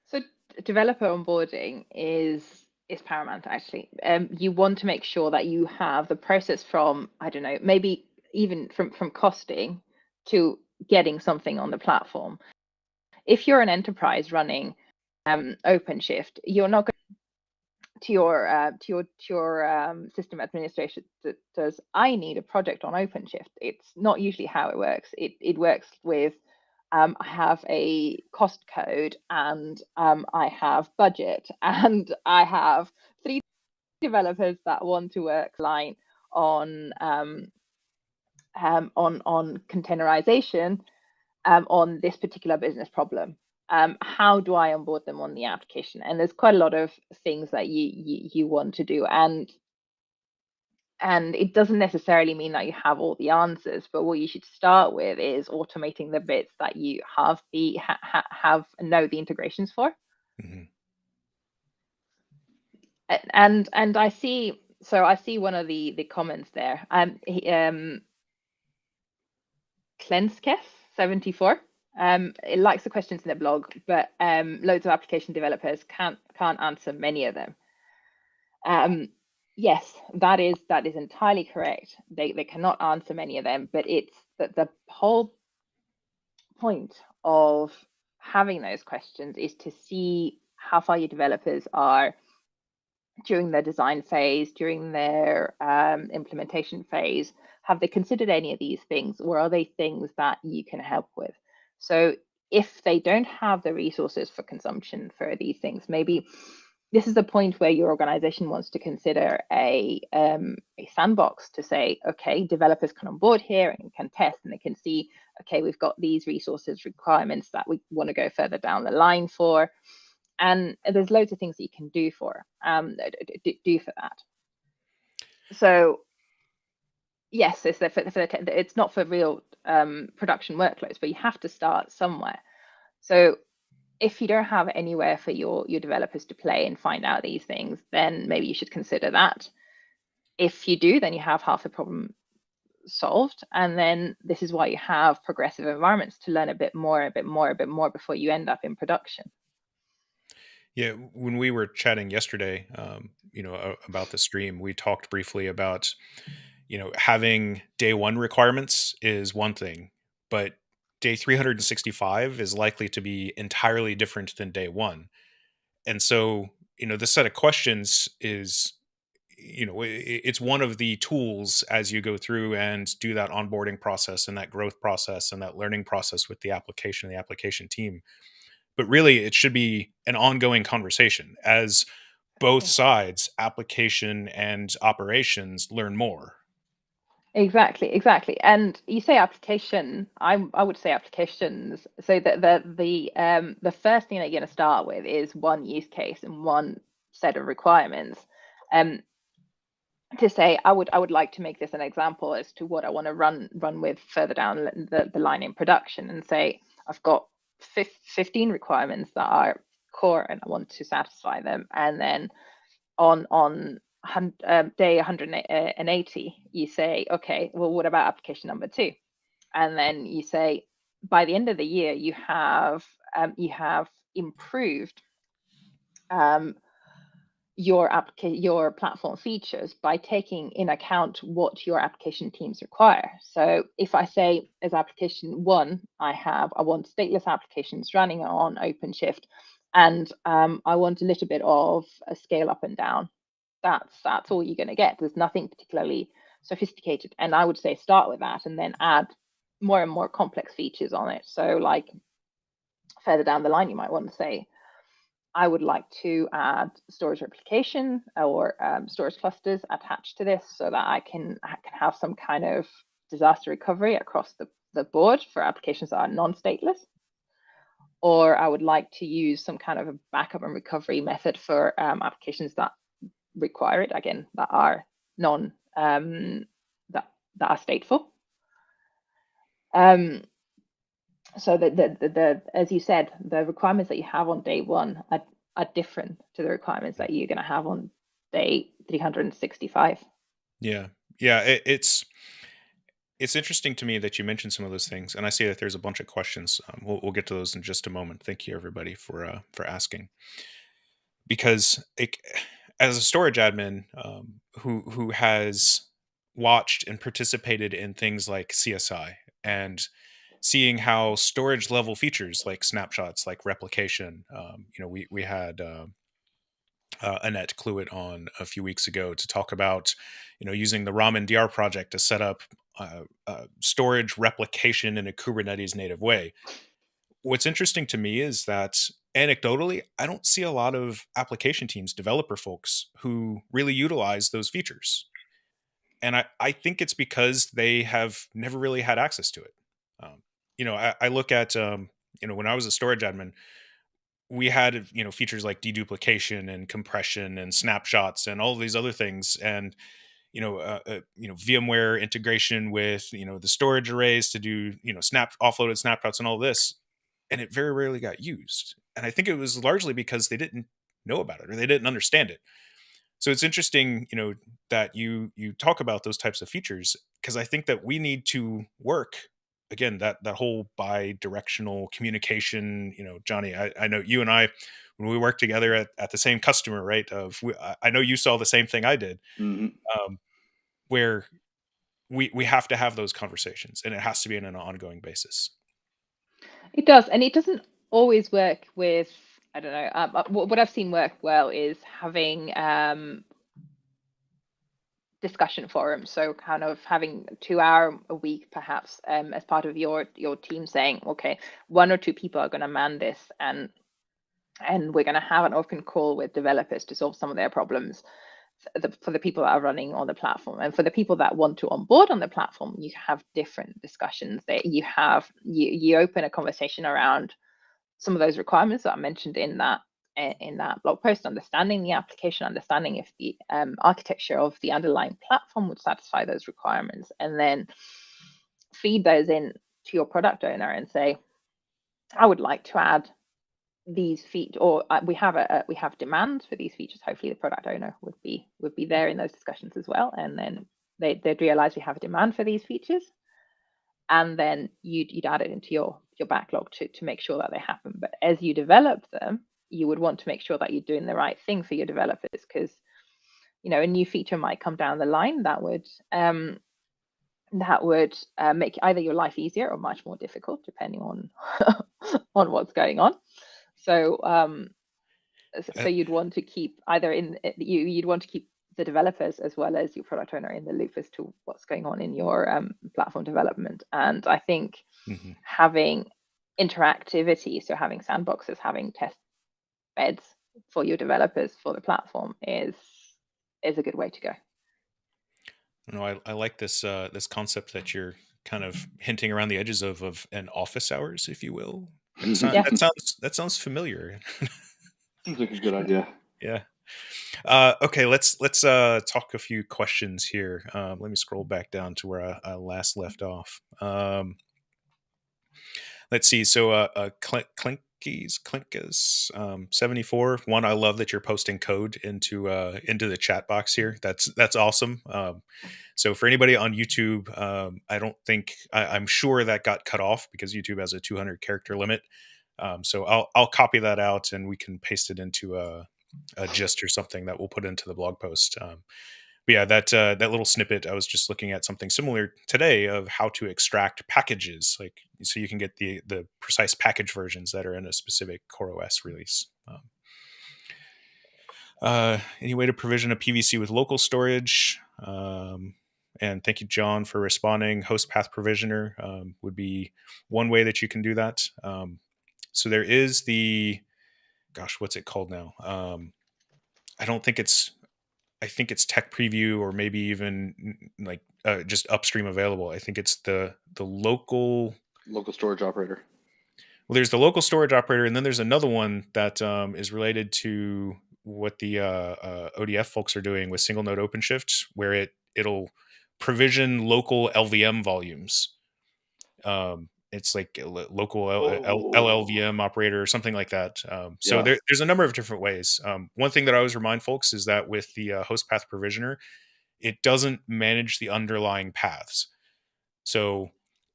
So developer onboarding is paramount, actually. You want to make sure that you have the process from, I don't know, maybe even from costing to getting something on the platform. If you're an enterprise running OpenShift, you're not going to your system administrator that says, I need a project on OpenShift. It's not usually how it works. It works with I have a cost code, and I have budget, and I have 3 developers that want to work line on containerization on this particular business problem. How do I onboard them on the application? And there's quite a lot of things that you want to do, and it doesn't necessarily mean that you have all the answers, but what you should start with is automating the bits that you know the integrations for. Mm-hmm. And I see one of the comments there. Clenskef74. It likes the questions in the blog, but loads of application developers can't answer many of them. Yes, that is entirely correct. They cannot answer many of them, but it's the whole point of having those questions is to see how far your developers are during their design phase, during their implementation phase. Have they considered any of these things, or are they things that you can help with? So if they don't have the resources for consumption for these things, maybe this is the point where your organization wants to consider a sandbox to say, okay, developers can onboard here and can test, and they can see, okay, we've got these resources requirements that we want to go further down the line for. And there's loads of things that you can do for that. So yes, it's not for real production workloads, but you have to start somewhere. So if you don't have anywhere for your developers to play and find out these things, then maybe you should consider that. If you do, then you have half the problem solved. And then this is why you have progressive environments, to learn a bit more before you end up in production. Yeah, when we were chatting yesterday, about the stream, we talked briefly about, having day 1 requirements is one thing, but day 365 is likely to be entirely different than day 1. And so, this set of questions is, it's one of the tools as you go through and do that onboarding process and that growth process and that learning process with the application and the application team. But really, it should be an ongoing conversation as both sides, application and operations, learn more. Exactly. And you say application, I would say applications. So the first thing that you're going to start with is one use case and one set of requirements. To say, I would like to make this an example as to what I want to run with further down the line in production, and say I've got 15 requirements that are core and I want to satisfy them. And then on day 180, you say, okay, well, what about application number 2? And then you say, by the end of the year, you have improved your platform features by taking in account what your application teams require. So if I say as application 1, I want stateless applications running on OpenShift, and I want a little bit of a scale up and down. that's all you're going to get. There's nothing particularly sophisticated, and I would say start with that and then add more and more complex features on it. So like further down the line, you might want to say, I would like to add storage replication or storage clusters attached to this so that I can have some kind of disaster recovery across the board for applications that are non-stateless. Or I would like to use some kind of a backup and recovery method for applications that require it, again, that are that are stateful. So the as you said, the requirements that you have on day one are different to the requirements that you're going to have on day 365. Yeah, it's interesting to me that you mentioned some of those things, and I see that there's a bunch of questions. We'll get to those in just a moment. Thank you everybody for asking, because as a storage admin who has watched and participated in things like CSI and seeing how storage level features like snapshots, like replication, we had Annette Cluett on a few weeks ago to talk about, using the Ramen DR project to set up storage replication in a Kubernetes native way. What's interesting to me is that anecdotally, I don't see a lot of application teams, developer folks who really utilize those features. And I think it's because they have never really had access to it. I look at, when I was a storage admin, we had, features like deduplication and compression and snapshots and all of these other things. And, VMware integration with, the storage arrays to do, offloaded snapshots and all this. And it very rarely got used. And I think it was largely because they didn't know about it or they didn't understand it. So it's interesting, that you talk about those types of features, because I think that we need to work, again, that whole bi-directional communication. Johnny, I know you and I, when we worked together at the same customer, right? I know you saw the same thing I did, where we have to have those conversations, and it has to be on an ongoing basis. It does, and it doesn't always work with, I don't know, what I've seen work well is having discussion forums. So kind of having 2 hour a week, perhaps, as part of your team, saying, okay, 1 or 2 people are going to man this, and we're going to have an open call with developers to solve some of their problems for the people that are running on the platform. And for the people that want to onboard on the platform, you have different discussions. That you open a conversation around some of those requirements that I mentioned in that blog post, understanding the application, understanding if the architecture of the underlying platform would satisfy those requirements, and then feed those in to your product owner and say, I would like to add these features, or we have demand for these features. Hopefully the product owner would be there in those discussions as well, and then they'd realize we have a demand for these features, and then you'd add it into your backlog to make sure that they happen. But as you develop them, you would want to make sure that you're doing the right thing for your developers, because a new feature might come down the line that would make either your life easier or much more difficult, depending on on what's going on. So you'd want to keep you'd want to keep the developers as well as your product owner in the loop as to what's going on in your platform development. And I think having interactivity, so having sandboxes, having test beds for your developers for the platform is a good way to go. I like this this concept that you're kind of hinting around the edges of an office hours, if you will. That sounds familiar. Seems like a good idea. Yeah. Okay, let's talk a few questions here. Let me scroll back down to where I last left off. Let's see. So Clinkas 74. One, I love that you're posting code into the chat box here. That's awesome. So for anybody on YouTube, I'm sure that got cut off because YouTube has a 200 character limit. So I'll copy that out and we can paste it into a gist or something that we'll put into the blog post. But yeah, that little snippet, I was just looking at something similar today of how to extract packages, like so you can get the precise package versions that are in a specific CoreOS release. Any way to provision a PVC with local storage? And thank you, John, for responding. Host path provisioner would be one way that you can do that. So there is the, gosh, what's it called now? I think it's tech preview, or maybe even like just upstream available. I think it's the local storage operator. Well, there's the local storage operator, and then there's another one that is related to what the ODF folks are doing with single node OpenShift, where it'll provision local LVM volumes. It's like a local LLVM operator or something like that. So there's a number of different ways. One thing that I always remind folks is that with the host path provisioner, it doesn't manage the underlying paths. So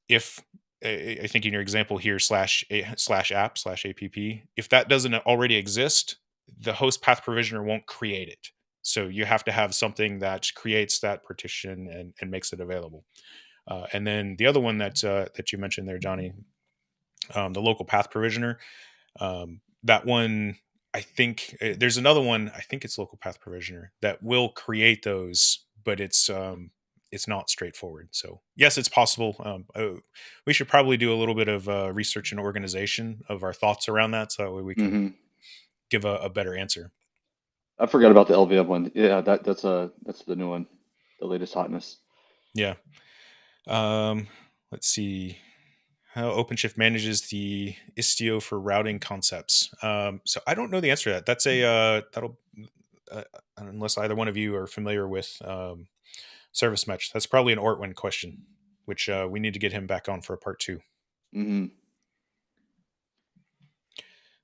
if I think in your example here, /app/app, if that doesn't already exist, the host path provisioner won't create it. So you have to have something that creates that partition and makes it available. And then the other one that you mentioned there, Johnny, the local path provisioner, that one, I think there's another one, I think it's local path provisioner, that will create those, but it's not straightforward. So yes, it's possible. We should probably do a little bit of research and organization of our thoughts around that, so that way we can give a better answer. I forgot about the LVM one. Yeah, that's the new one, the latest hotness. Yeah. Let's see how OpenShift manages the Istio for routing concepts. So I don't know the answer to that. That's that'll unless either one of you are familiar with service mesh. That's probably an Ortwin question, which we need to get him back on for a part 2. Mm-hmm.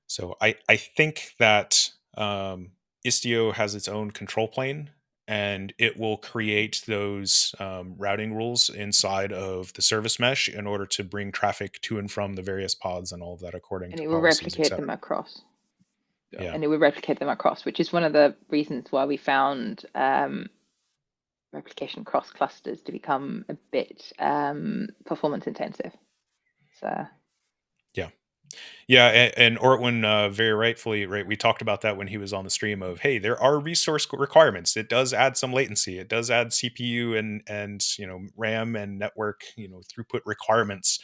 So I think that Istio has its own control plane, and it will create those routing rules inside of the service mesh in order to bring traffic to and from the various pods and all of that according to policies. And it will replicate them across. Yeah. And it will replicate them across, which is one of the reasons why we found replication cross clusters to become a bit performance intensive. So yeah, and Ortwin very rightfully, right, we talked about that when he was on the stream of, hey, there are resource requirements. It does add some latency. It does add CPU and RAM and network throughput requirements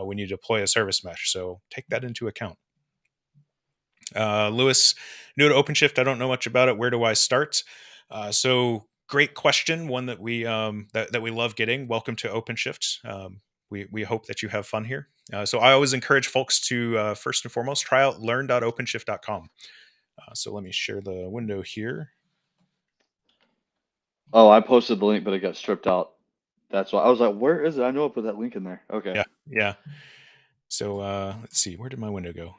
when you deploy a service mesh. So take that into account. Lewis, new to OpenShift. I don't know much about it. Where do I start? So great question. One that we that we love getting. Welcome to OpenShift. We hope that you have fun here. So I always encourage folks to first and foremost try out learn.openshift.com. So let me share the window here. Oh, I posted the link, but it got stripped out. That's why I was like, where is it? I know I put that link in there. Okay. Yeah. So let's see. Where did my window go?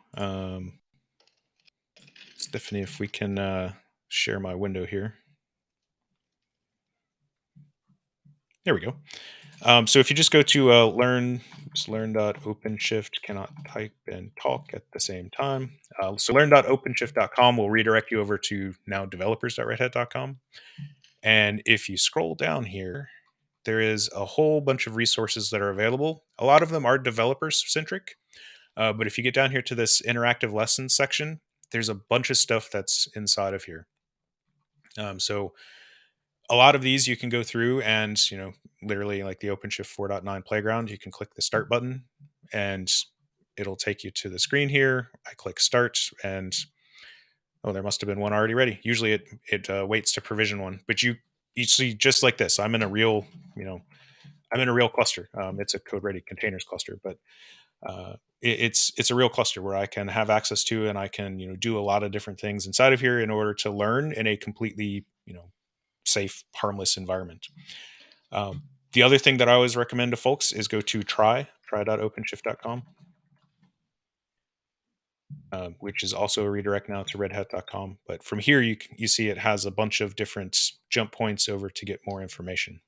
Stephanie, if we can share my window here. There we go. So if you just go to learn.openshift, cannot type and talk at the same time. So learn.openshift.com will redirect you over to now developers.redhat.com. And if you scroll down here, there is a whole bunch of resources that are available. A lot of them are developers centric. But if you get down here to this interactive lessons section, there's a bunch of stuff that's inside of here. So a lot of these you can go through and, literally like the OpenShift 4.9 playground, you can click the start button and it'll take you to the screen here. I click start and, oh, there must have been one already ready. Usually it waits to provision one, but you see just like this, I'm in a real, I'm in a real cluster. It's a code ready containers cluster, but it's a real cluster where I can have access to, and I can, do a lot of different things inside of here in order to learn in a completely, safe, harmless environment. The other thing that I always recommend to folks is go to try.openshift.com, which is also a redirect now to redhat.com. But from here, you see it has a bunch of different jump points over to get more information.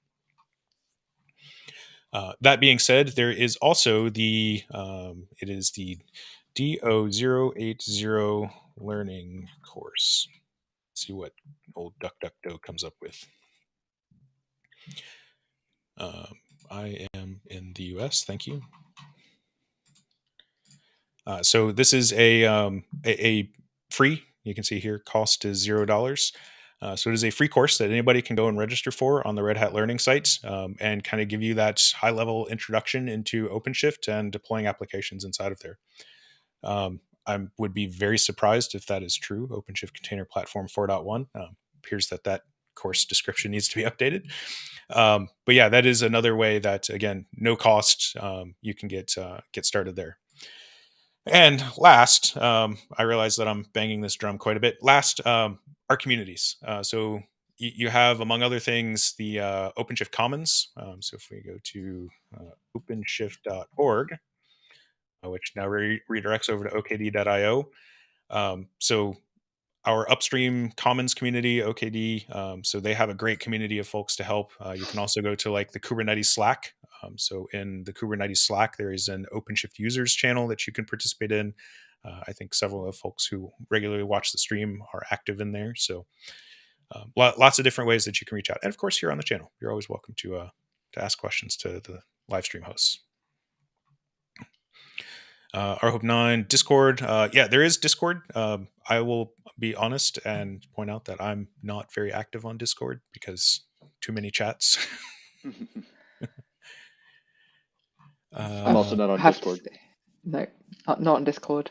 That being said, there is also the it is the DO080 learning course. Let's see what old DuckDuckGo comes up with. I am in the US. Thank you. So this is a free You can see here, cost is $0. So it is a free course that anybody can go and register for on the Red Hat Learning site, and kind of give you that high-level introduction into OpenShift and deploying applications inside of there. I would be very surprised if that is true. OpenShift Container Platform 4.1 appears that course description needs to be updated. But yeah, that is another way that, again, no cost, you can get started there. And last, I realize that I'm banging this drum quite a bit. Last, our communities. So you have, among other things, the OpenShift Commons. So if we go to openshift.org, which now redirects over to okd.io. So our upstream Commons community, OKD, so they have a great community of folks to help. You can also go to like the Kubernetes Slack. So in the Kubernetes Slack, there is an OpenShift users channel that you can participate in. I think several of folks who regularly watch the stream are active in there. So lots of different ways that you can reach out. And of course, here on the channel, you're always welcome to ask questions to the live stream hosts. RHope9 Discord. Yeah, there is Discord. I will be honest and point out that I'm not very active on Discord because too many chats. I'm also not on Discord. No, not on Discord.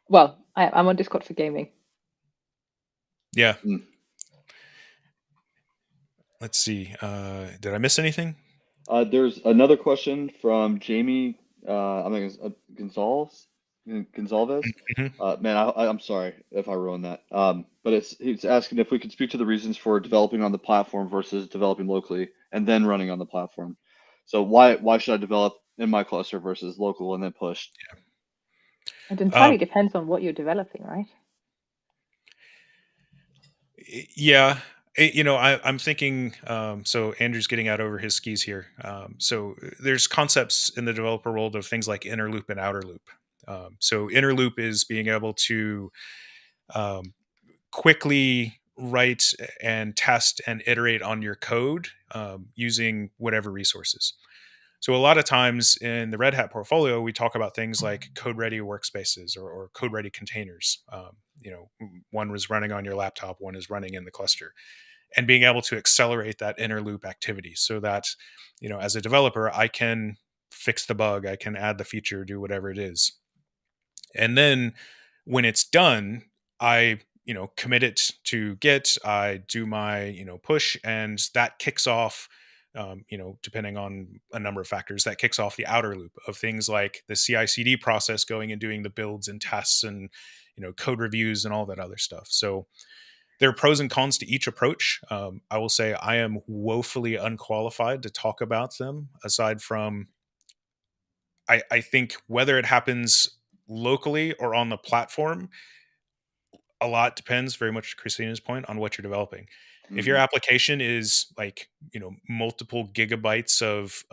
Well, I'm on Discord for gaming. Yeah. Let's see. Did I miss anything? There's another question from Jamie. I think it's Gonzalez. Mm-hmm. Man, I'm sorry if I ruined that. But he's asking if we could speak to the reasons for developing on the platform versus developing locally and then running on the platform. So why should I develop in my cluster versus local and then push? It entirely depends on what you're developing, right? Yeah. I'm thinking, so Andrew's getting out over his skis here. So there's concepts in the developer world of things like inner loop and outer loop. So inner loop is being able to quickly write and test and iterate on your code using whatever resources. So a lot of times in the Red Hat portfolio, we talk about things like code-ready workspaces or code-ready containers. One was running on your laptop, one is running in the cluster. And being able to accelerate that inner loop activity so that, as a developer, I can fix the bug, I can add the feature, do whatever it is. And then when it's done, I commit it to Git, I do my, push, and that kicks off, depending on a number of factors, that kicks off the outer loop of things like the CI/CD process going and doing the builds and tests and, code reviews and all that other stuff. So there are pros and cons to each approach. I will say I am woefully unqualified to talk about them, aside from I think whether it happens locally or on the platform, a lot depends, very much to Christina's point, on what you're developing. If your application is like, multiple gigabytes of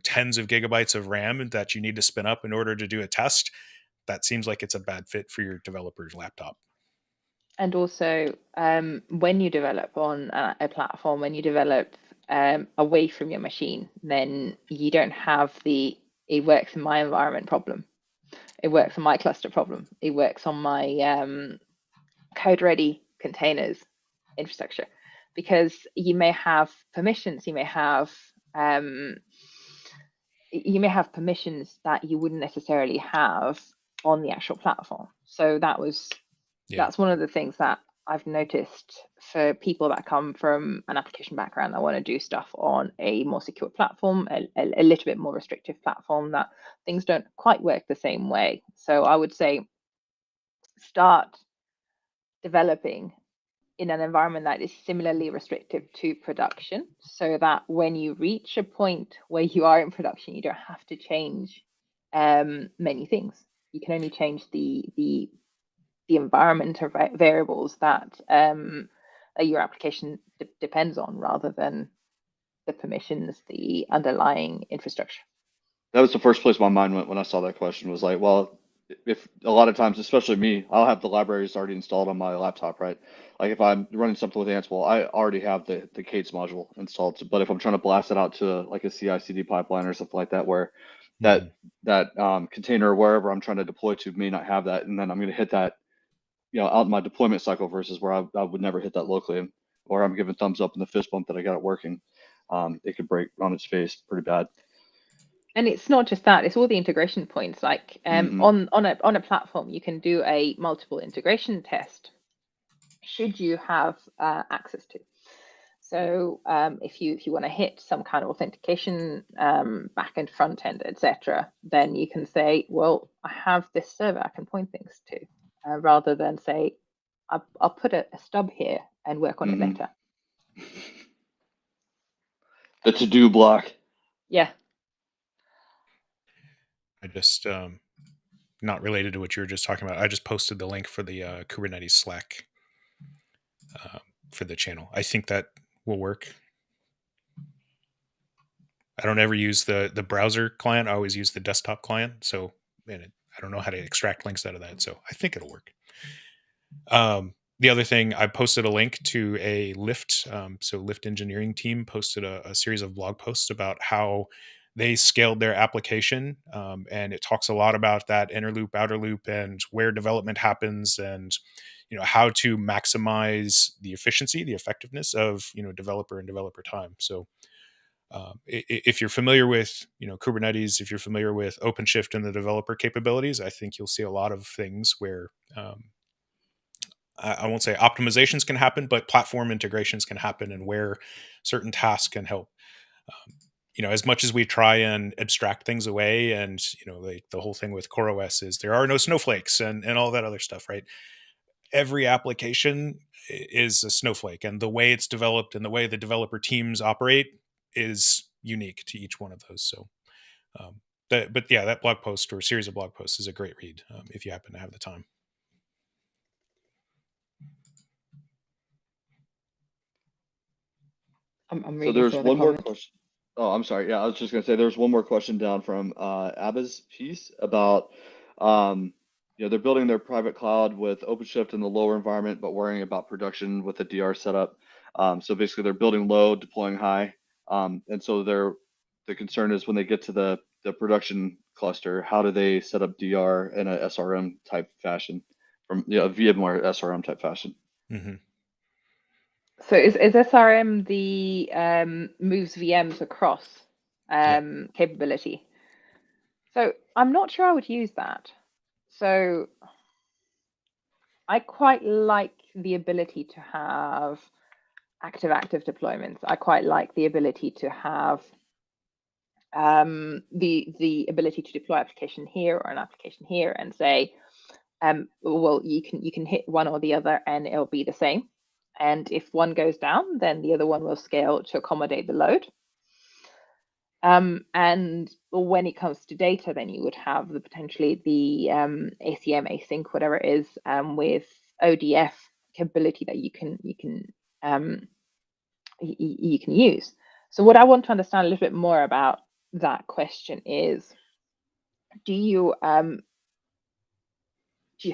tens of gigabytes of RAM that you need to spin up in order to do a test, that seems like it's a bad fit for your developer's laptop. And also, when you develop on a platform, when you develop away from your machine, then you don't have the "it works in my environment" problem. It works on my cluster problem. It works on my code-ready containers infrastructure, because you may have permissions. You may have permissions that you wouldn't necessarily have on the actual platform. So that's one of the things that I've noticed for people that come from an application background that want to do stuff on a more secure platform, a little bit more restrictive platform, that things don't quite work the same way. So I would say start developing in an environment that is similarly restrictive to production, so that when you reach a point where you are in production, you don't have to change many things. You can only change the environment or variables that your application depends on, rather than the permissions, the underlying infrastructure. That was the first place my mind went when I saw that question, was like, well, if a lot of times, especially me, I'll have the libraries already installed on my laptop, right? Like if I'm running something with Ansible, I already have the K8s module installed. But if I'm trying to blast it out to like a CI/CD pipeline or something like that, where that container wherever I'm trying to deploy to may not have that, and then I'm going to hit that, out in my deployment cycle versus where I would never hit that locally, or I'm giving thumbs up in the fist bump that I got it working. It could break on its face pretty bad. And it's not just that; it's all the integration points. Like on a platform, you can do a multiple integration test. Should you have access to? So if you want to hit some kind of authentication back end, front end, etc., then you can say, well, I have this server I can point things to, rather than say, I'll put a stub here and work on it later. The to-do block. Yeah. I just not related to what you were just talking about. I just posted the link for the Kubernetes Slack for the channel. I think that will work. I don't ever use the browser client. I always use the desktop client. So, I don't know how to extract links out of that. So I think it'll work. The other thing, I posted a link to a Lyft. So Lyft engineering team posted a series of blog posts about how they scaled their application. And it talks a lot about that inner loop, outer loop, and where development happens, and how to maximize the efficiency, the effectiveness of developer and developer time. So if you're familiar with Kubernetes, if you're familiar with OpenShift and the developer capabilities, I think you'll see a lot of things where I won't say optimizations can happen, but platform integrations can happen, and where certain tasks can help. As much as we try and abstract things away, and like the whole thing with CoreOS is there are no snowflakes and all that other stuff, right? Every application is a snowflake, and the way it's developed and the way the developer teams operate is unique to each one of those. So, that blog post or series of blog posts is a great read if you happen to have the time. I'm So there's one more question. Oh, I'm sorry. Yeah, I was just gonna say there's one more question down from Abba's piece about they're building their private cloud with OpenShift in the lower environment, but worrying about production with the DR setup. So basically, they're building low, deploying high, and so the concern is when they get to the production cluster, how do they set up DR in a SRM type fashion, from VMware SRM type fashion? Mm-hmm. So is SRM the moves VMs across capability? So I'm not sure I would use that. So I quite like the ability to have active deployments. I quite like the ability to have the ability to deploy application here or an application here and say, well, you can hit one or the other and it'll be the same. And if one goes down, then the other one will scale to accommodate the load. And when it comes to data, then you would have potentially the ACM, async, whatever it is, with ODF capability that you can use. So what I want to understand a little bit more about that question is, do you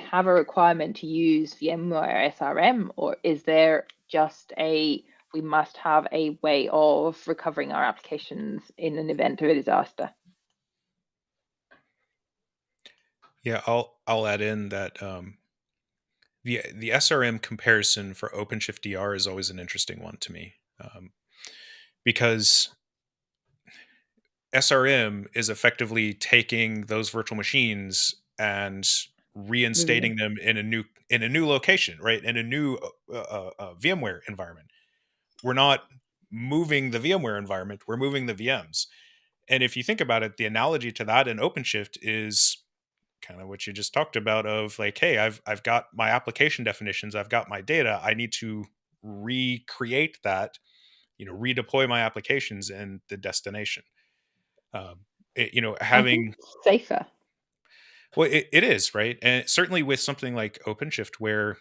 have a requirement to use VMware SRM, or is there just we must have a way of recovering our applications in an event of a disaster? Yeah, I'll add in that the SRM comparison for OpenShift DR is always an interesting one to me, because SRM is effectively taking those virtual machines and reinstating them in a new location, right? In a new VMware environment. We're not moving the VMware environment, we're moving the VMs. And if you think about it, the analogy to that in OpenShift is kind of what you just talked about, of like, hey, I've got my application definitions, I've got my data, I need to recreate that, redeploy my applications in the destination. Having safer. Well, it is, right? And certainly with something like OpenShift, where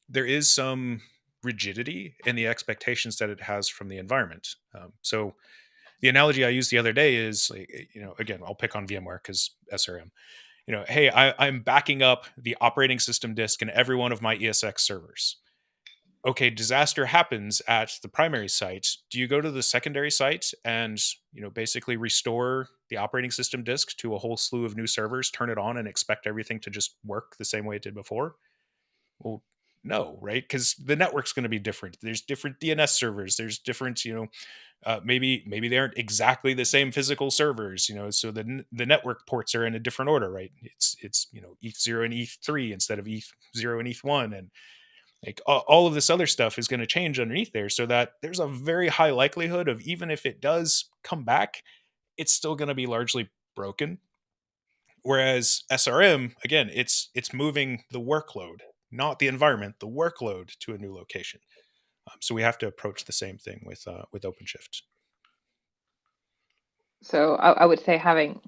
there is some rigidity in the expectations that it has from the environment. So the analogy I used the other day is, like, again, I'll pick on VMware because SRM. Hey, I'm backing up the operating system disk in every one of my ESX servers. okay, disaster happens at the primary site. Do you go to the secondary site and, basically restore the operating system disk to a whole slew of new servers, turn it on, and expect everything to just work the same way it did before? Well, no, right? Because the network's going to be different. There's different DNS servers. There's different, maybe they aren't exactly the same physical servers. So the network ports are in a different order, right? It's ETH0 and ETH3 instead of ETH0 and ETH1, and like all of this other stuff is going to change underneath there, so that there's a very high likelihood of, even if it does come back, it's still going to be largely broken. Whereas SRM, again, it's moving the workload, not the environment, the workload to a new location. So we have to approach the same thing with OpenShift. So I would say having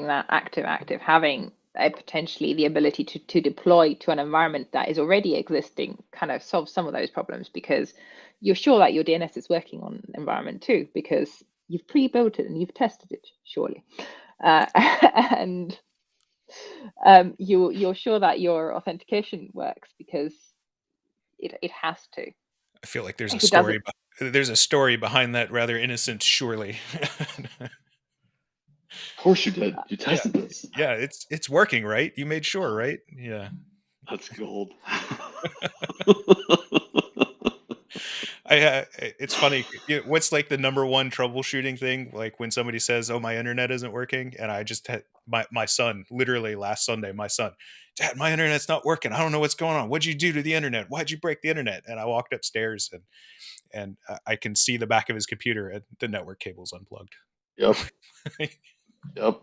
that active, having potentially the ability to deploy to an environment that is already existing kind of solves some of those problems, because you're sure that your DNS is working on an environment too, because you've pre-built it and you've tested it, surely. And you're sure that your authentication works because it has to. I feel like there's a story. There's a story behind that rather innocent surely. Of course you did. You tested this. Yeah, it's working, right? You made sure, right? Yeah. That's gold. It's funny. What's like the number one troubleshooting thing? Like when somebody says, "Oh, my internet isn't working," and I just had my son, literally last Sunday, my son, "Dad, my internet's not working. I don't know what's going on. What'd you do to the internet? Why'd you break the internet?" And I walked upstairs and I can see the back of his computer and the network cable's unplugged. Yep. Yep.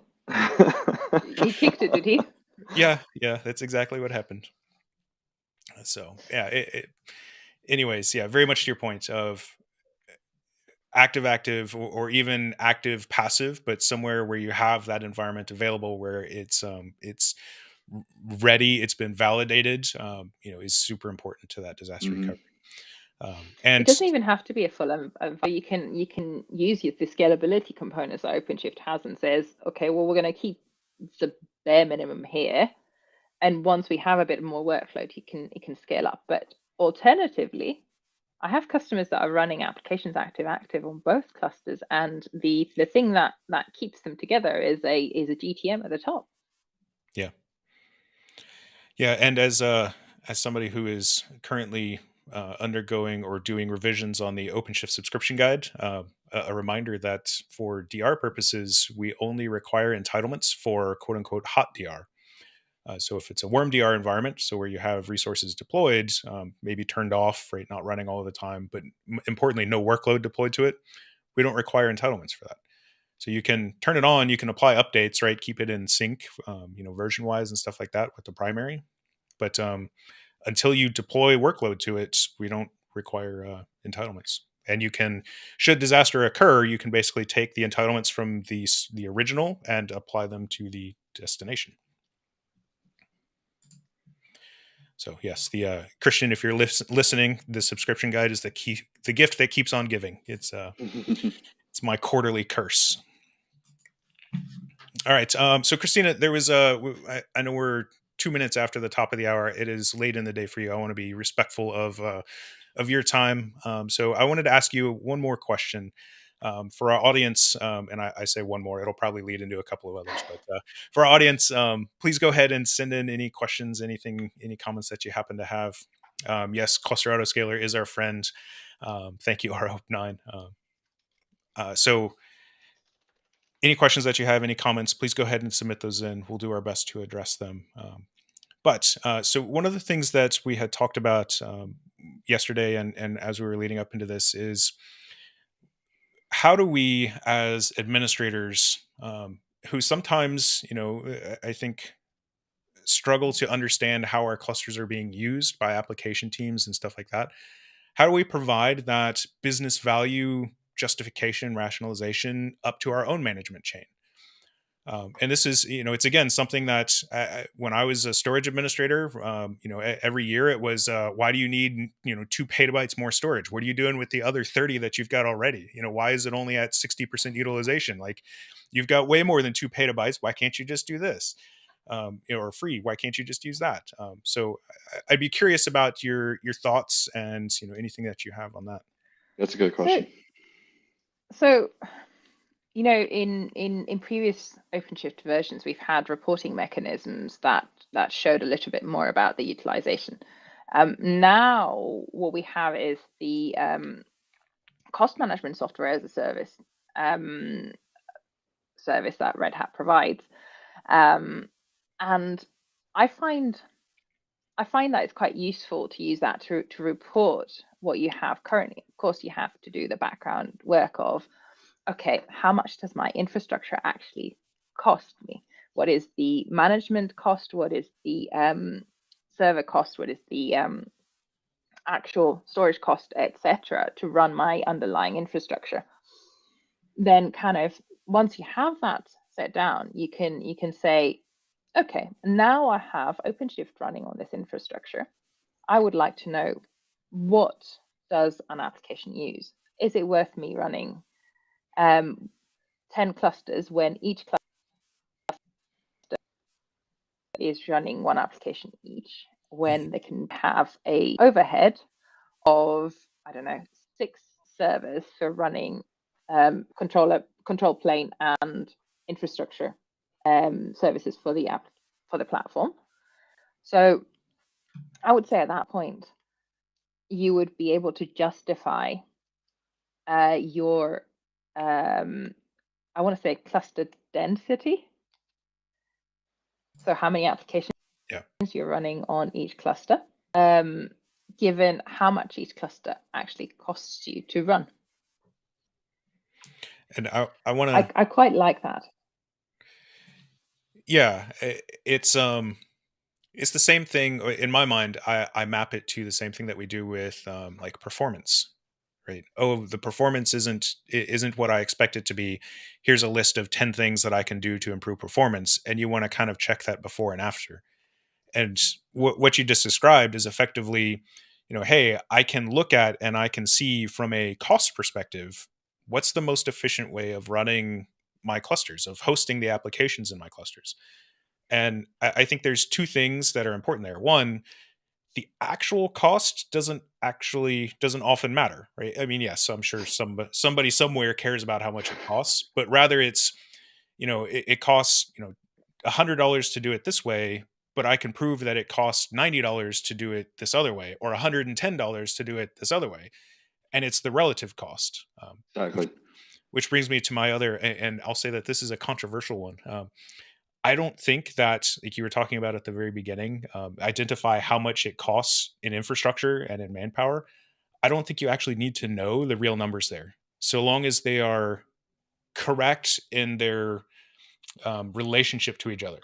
He kicked it, did he? Yeah, that's exactly what happened. So yeah, anyways, yeah, very much to your point of active or even active passive, but somewhere where you have that environment available where it's ready, it's been validated, is super important to that disaster recovery. And it doesn't even have to be a full you can use the scalability components that OpenShift has and says, okay, well, we're going to keep the bare minimum here, and once we have a bit more workload, it can scale up. But alternatively, I have customers that are running applications active on both clusters, and the thing that keeps them together is a GTM at the top. Yeah, and as somebody who is currently undergoing or doing revisions on the OpenShift subscription guide, a reminder that for DR purposes, we only require entitlements for quote unquote hot DR. So if it's a warm DR environment, so where you have resources deployed, maybe turned off, right, not running all of the time, but importantly, no workload deployed to it, we don't require entitlements for that. So you can turn it on, you can apply updates, right, keep it in sync, version-wise and stuff like that with the primary. But until you deploy workload to it, we don't require entitlements. And you can, should disaster occur, you can basically take the entitlements from the original and apply them to the destination. So yes, the Christian, if you're listening, the subscription guide is the gift that keeps on giving. It's it's my quarterly curse. All right. So Christina, there was I know we're 2 minutes after the top of the hour. It is late in the day for you. I want to be respectful of your time. So I wanted to ask you one more question. For our audience, and I say one more, it'll probably lead into a couple of others, but for our audience, please go ahead and send in any questions, any comments that you happen to have. Yes, Cluster Autoscaler is our friend. Thank you, RHope9. So any questions that you have, any comments, please go ahead and submit those in. We'll do our best to address them. So one of the things that we had talked about yesterday and as we were leading up into this is, how do we as administrators, who sometimes, I think struggle to understand how our clusters are being used by application teams and stuff like that, how do we provide that business value justification, rationalization up to our own management chain? And this is, it's again something that when I was a storage administrator, every year it was, why do you need 2 petabytes more storage? What are you doing with the other 30 that you've got already? Why is it only at 60% utilization? Like, you've got way more than 2 petabytes. Why can't you just do this? or free. Why can't you just use that? So I'd be curious about your thoughts and anything that you have on that. That's a good question. So in previous OpenShift versions, we've had reporting mechanisms that showed a little bit more about the utilization. Now what we have is the cost management software as a service service that Red Hat provides, and I find that it's quite useful to use that to report what you have currently. Of course, you have to do the background work of, okay, how much does my infrastructure actually cost me? What is the management cost? What is the server cost? What is the actual storage cost, etc., to run my underlying infrastructure? Then kind of once you have that set down, you can say, okay, now I have OpenShift running on this infrastructure. I would like to know, what does an application use? Is it worth me running 10 clusters when each cluster is running one application each, when they can have a overhead of, I don't know, 6 servers for running control plane and infrastructure services for the platform? So I would say at that point, you would be able to justify your I want to say cluster density. So how many applications you're running on each cluster, given how much each cluster actually costs you to run. And I want to. I quite like that. Yeah, it's the same thing in my mind. I map it to the same thing that we do with like performance, right? Oh, the performance isn't what I expect it to be. Here's a list of 10 things that I can do to improve performance, and you want to kind of check that before and after. And what you just described is effectively, hey, I can look at and I can see from a cost perspective, what's the most efficient way of running my clusters, of hosting the applications in my clusters. And I think there's 2 things that are important there. One, the actual cost doesn't often matter, right? I mean, yes, I'm sure somebody somewhere cares about how much it costs, but rather it's, it costs, $100 to do it this way, but I can prove that it costs $90 to do it this other way, or $110 to do it this other way. And it's the relative cost. Exactly. Which brings me to my other, and I'll say that this is a controversial one. I don't think that, like you were talking about at the very beginning, identify how much it costs in infrastructure and in manpower. I don't think you actually need to know the real numbers there, so long as they are correct in their relationship to each other.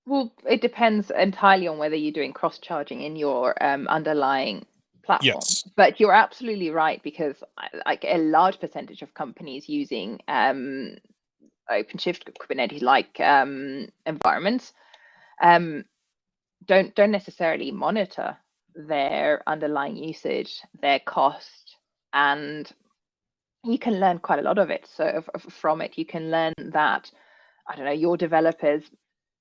Well, it depends entirely on whether you're doing cross-charging in your underlying platform. Yes. But you're absolutely right, because like a large percentage of companies using OpenShift Kubernetes-like environments don't necessarily monitor their underlying usage, their cost, and you can learn quite a lot of it. So from it, you can learn that, I don't know, your developers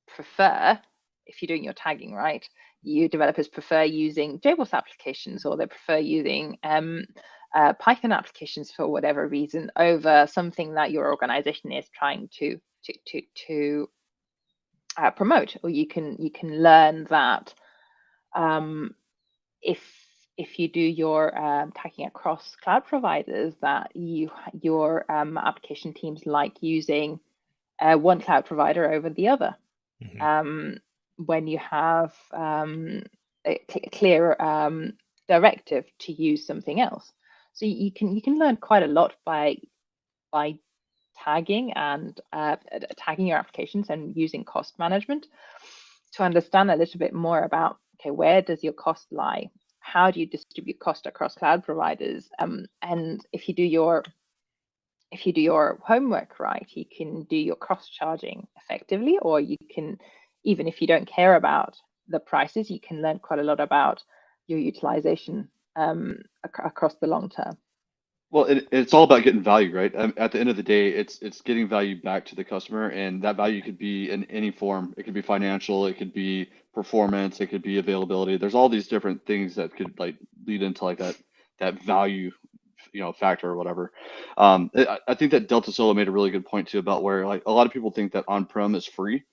prefer, if you're doing your tagging right, your developers prefer using JBoss applications, or they prefer using Python applications for whatever reason, over something that your organization is trying to promote. Or you can learn that if you do your tagging across cloud providers, that your application teams like using one cloud provider over the other. Mm-hmm. When you have a clear directive to use something else, so you can learn quite a lot by tagging and tagging your applications and using cost management to understand a little bit more about, okay, where does your cost lie? How do you distribute cost across cloud providers? And if you do your homework right, you can do your cross-charging effectively, or you can, even if you don't care about the prices, you can learn quite a lot about your utilization across the long term. Well, it's all about getting value, right? At the end of the day, it's getting value back to the customer, and that value could be in any form. It could be financial, it could be performance, it could be availability. There's all these different things that could like lead into like that value, factor or whatever. I think that Delta Solo made a really good point too about where like a lot of people think that on-prem is free,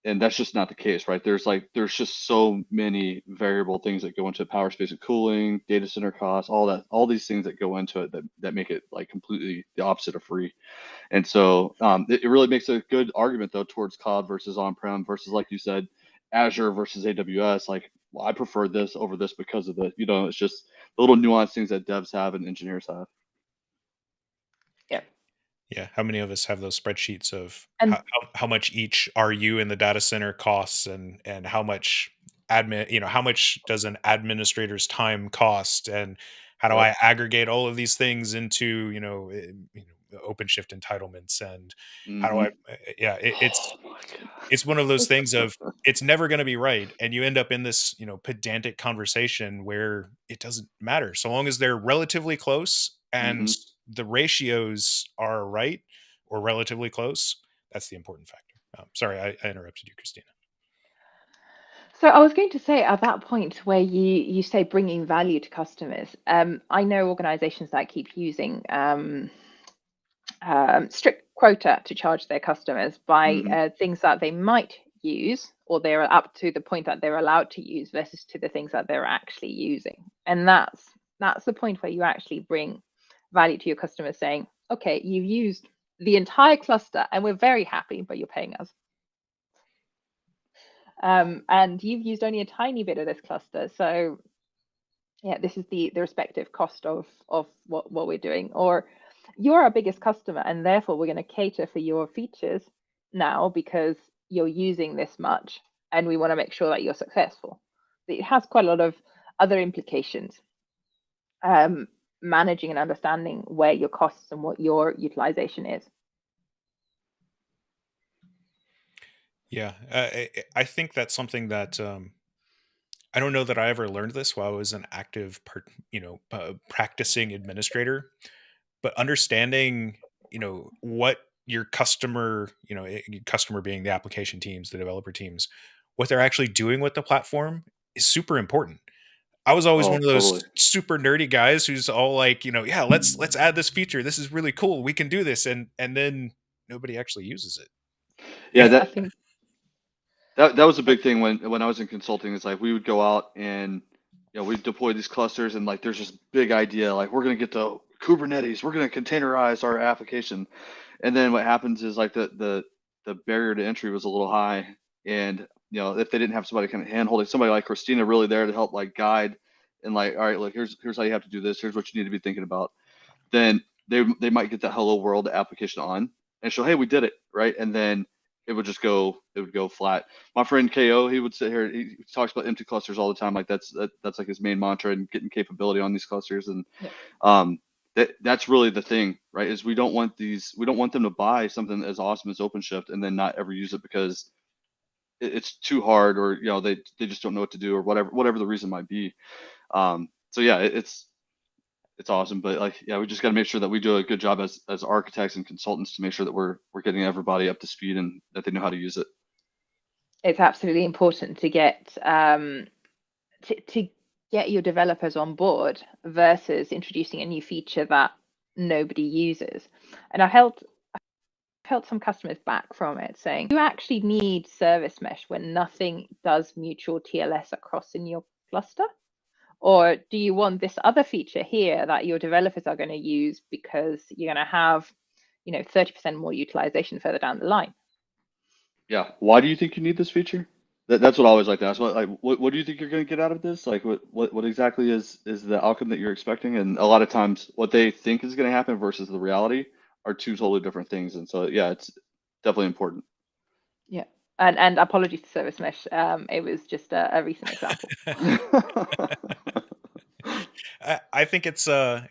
and that's just not the case, right? There's just so many variable things that go into power, space, and cooling, data center costs, all these things that go into it that make it like completely the opposite of free. And so it really makes a good argument though towards cloud versus on-prem versus, like you said, Azure versus AWS. Like, well, I prefer this over this because of it's just the little nuanced things that devs have and engineers have. Yeah, how many of us have those spreadsheets of And how much each RU in the data center costs, and how much admin, how much does an administrator's time cost, and how do Yep. I aggregate all of these things into the OpenShift entitlements, and how do I it's one of those things of it's never going to be right, and you end up in this pedantic conversation where it doesn't matter so long as they're relatively close and the ratios are right or relatively close. That's the important factor. Sorry, I interrupted you, Christina. so I was going to say at that point where you say bringing value to customers, I know organizations that keep using strict quota to charge their customers by things that they might use, or they're up to the point that they're allowed to use versus to the things that they're actually using. And that's the point where you actually bring value to your customers, saying, okay, you've used the entire cluster and we're very happy, but you're paying us. And you've used only a tiny bit of this cluster. So yeah, this is the respective cost of what we're doing. Or you're our biggest customer, and therefore we're going to cater for your features now because you're using this much, and we want to make sure that you're successful. It has quite a lot of other implications. Managing and understanding where your costs and what your utilization is. Yeah, I think that's something that I don't know that I ever learned this while I was an active, practicing administrator, but understanding, what your customer, customer being the application teams, the developer teams, what they're actually doing with the platform is super important. I was always one of those Totally. super nerdy guys who's all like, yeah, let's add this feature. This is really cool. We can do this, and then nobody actually uses it. Yeah, I think that was a big thing when I was in consulting. It's like we would go out and we'd deploy these clusters, and like there's this big idea like we're gonna get to Kubernetes, we're gonna containerize our application, and then what happens is like the barrier to entry was a little high, and if they didn't have somebody kind of hand holding, somebody like Christina really there to help like guide and like, all right, look, here's how you have to do this, here's what you need to be thinking about, then they might get the hello world application on and show, hey, we did it, right? And then it would go flat. My friend KO, he would sit here, he talks about empty clusters all the time, like that's like his main mantra, and getting capability on these clusters. And that's really the thing, right? Is we don't want them to buy something as awesome as OpenShift and then not ever use it because it's too hard, or they just don't know what to do, or whatever the reason might be. So yeah, it's awesome, but like, yeah, we just got to make sure that we do a good job as architects and consultants to make sure that we're getting everybody up to speed and that they know how to use it. It's absolutely important to get to get your developers on board versus introducing a new feature that nobody uses. And I've held some customers back from it, saying, you actually need service mesh when nothing does mutual TLS across in your cluster? Or do you want this other feature here that your developers are going to use because you're going to have 30% more utilization further down the line? Yeah. Why do you think you need this feature? That's what I always like to ask. What do you think you're going to get out of this? Like, what exactly is the outcome that you're expecting? And a lot of times, what they think is going to happen versus the reality are two totally different things. And so, yeah, it's definitely important. Yeah. And apologies to service mesh. It was just a recent example. I think it's a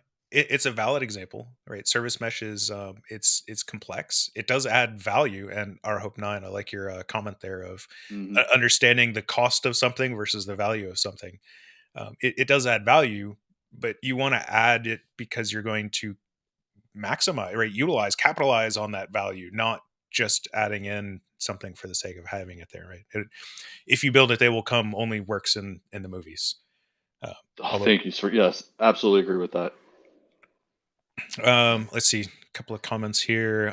valid example, right? Service mesh is it's complex. It does add value, and Hope 9, I like your comment there of understanding the cost of something versus the value of something. It does add value, but you want to add it because you're going to maximize, right, utilize, capitalize on that value, not just adding in something for the sake of having it there, right? If you build it, they will come only works in the movies. Thank you, sir. Yes, absolutely agree with that. Let's see, a couple of comments here.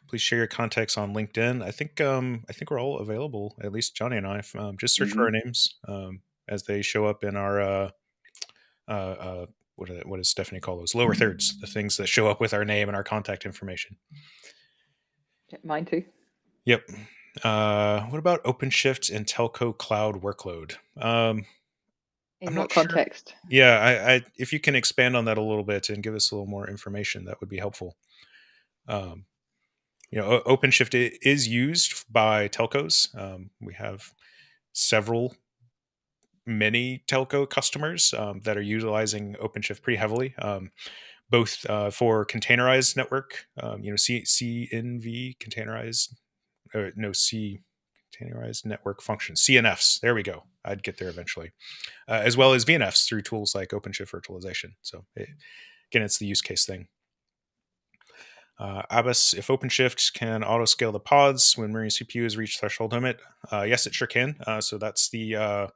Please share your contacts on LinkedIn. I think we're all available, at least Johnny and I. Just search for our names as they show up in our what does Stephanie call those? Lower thirds, the things that show up with our name and our contact information. Mine too. Yep. What about OpenShift and telco cloud workload? In I'm what not sure. context? Yeah, I if you can expand on that a little bit and give us a little more information, that would be helpful. OpenShift is used by telcos. We have many telco customers that are utilizing OpenShift pretty heavily, both for containerized network, CNV containerized, containerized network functions, CNFs. There we go. I'd get there eventually, as well as VNFs through tools like OpenShift Virtualization. So again, it's the use case thing. Abbas, if OpenShift can auto-scale the pods when memory CPU has reached threshold limit, yes, it sure can. So that's the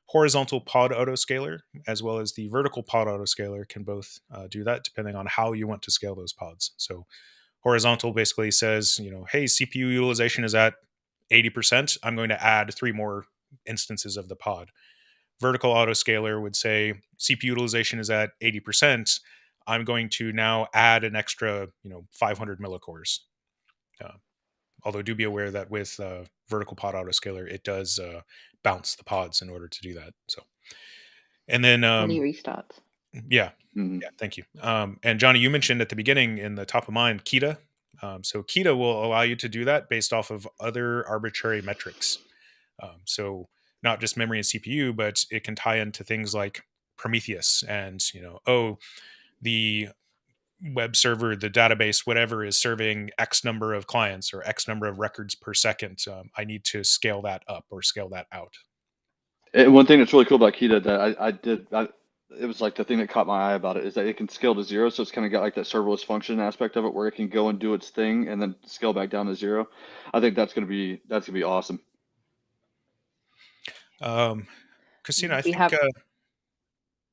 horizontal pod autoscaler, as well as the vertical pod autoscaler can both do that, depending on how you want to scale those pods. So horizontal basically says, hey, CPU utilization is at 80%. I'm going to add 3 more instances of the pod. Vertical autoscaler would say CPU utilization is at 80%. I'm going to now add an extra, 500 millicores. Although do be aware that with vertical pod autoscaler, it does bounce the pods in order to do that. So, and then Any restarts. Yeah, thank you. And Johnny, you mentioned at the beginning in the top of mind, Kita. So Kita will allow you to do that based off of other arbitrary metrics. So not just memory and CPU, but it can tie into things like Prometheus and, the web server, the database, whatever is serving X number of clients or X number of records per second. I need to scale that up or scale that out. And one thing that's really cool about Kita that it was like the thing that caught my eye about it is that it can scale to 0. So it's kind of got like that serverless function aspect of it where it can go and do its thing and then scale back down to 0. I think that's going to be awesome. Christina,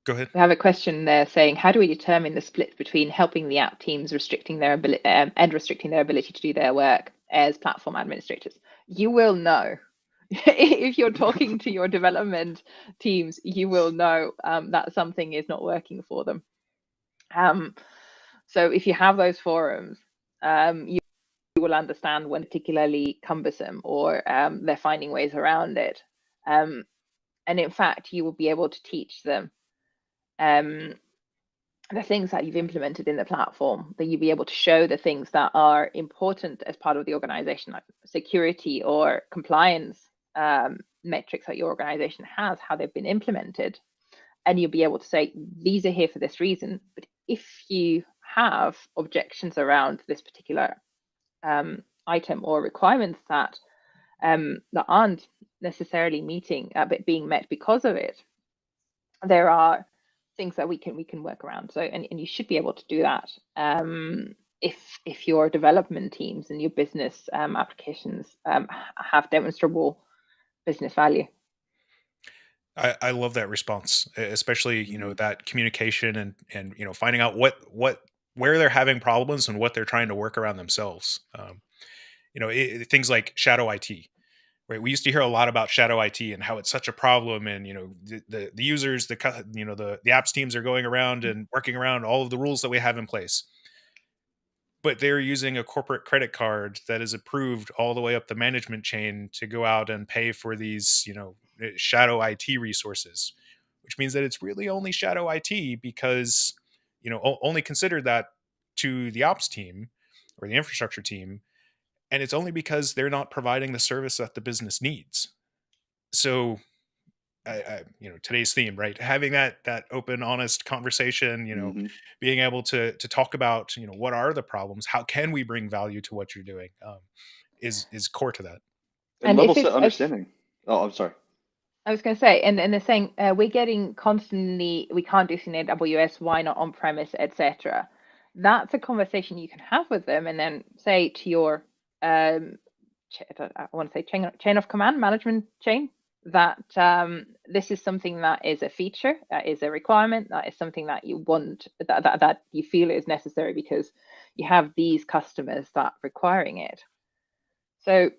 go ahead. We have a question there saying, how do we determine the split between helping the app teams restricting their ability and restricting their ability to do their work as platform administrators? You will know. If you're talking to your development teams, you will know that something is not working for them. So if you have those forums, you will understand when particularly cumbersome or they're finding ways around it. And in fact, you will be able to teach them the things that you've implemented in the platform, that you'll be able to show the things that are important as part of the organization, like security or compliance metrics that your organization has, how they've been implemented. And you'll be able to say, these are here for this reason. But if you have objections around this particular item or requirements that aren't necessarily but being met because of it, there are things that we can work around. So, and you should be able to do that if your development teams and your business applications have demonstrable business value. I love that response, especially that communication and finding out where they're having problems and what they're trying to work around themselves. Things like shadow IT. Right. We used to hear a lot about shadow IT and how it's such a problem, and the users, the apps teams are going around and working around all of the rules that we have in place. But they're using a corporate credit card that is approved all the way up the management chain to go out and pay for these, shadow IT resources, which means that it's really only shadow IT because, only considered that to the ops team or the infrastructure team. And it's only because they're not providing the service that the business needs. So, today's theme, right? Having that open, honest conversation, being able to talk about, what are the problems? How can we bring value to what you're doing? Is core to that. And level set understanding. Oh, I'm sorry. I was going to say, and they're saying we're getting constantly, we can't do this in AWS, why not on premise, etc. that's a conversation you can have with them, and then say to your I want to say chain of command management chain that this is something that is a feature, that is a requirement, that is something that you want, that you feel is necessary because you have these customers that requiring it. So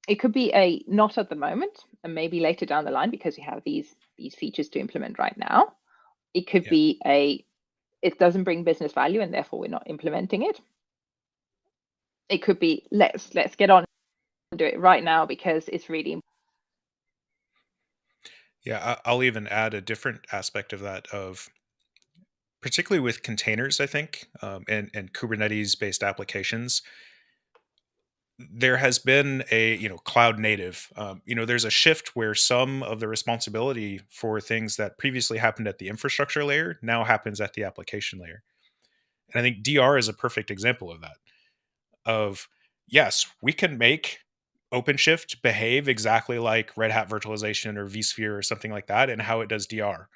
it could be a not at the moment, and maybe later down the line because you have these features to implement right now. It could be it doesn't bring business value and therefore we're not implementing it. It could be let's get on and do it right now because it's really important. Yeah, I'll even add a different aspect of that, of particularly with containers, I think, and Kubernetes-based applications. There has been a cloud native. There's a shift where some of the responsibility for things that previously happened at the infrastructure layer now happens at the application layer. And I think DR is a perfect example of that. Of yes, we can make OpenShift behave exactly like Red Hat virtualization or vSphere or something like that, and how it does DR.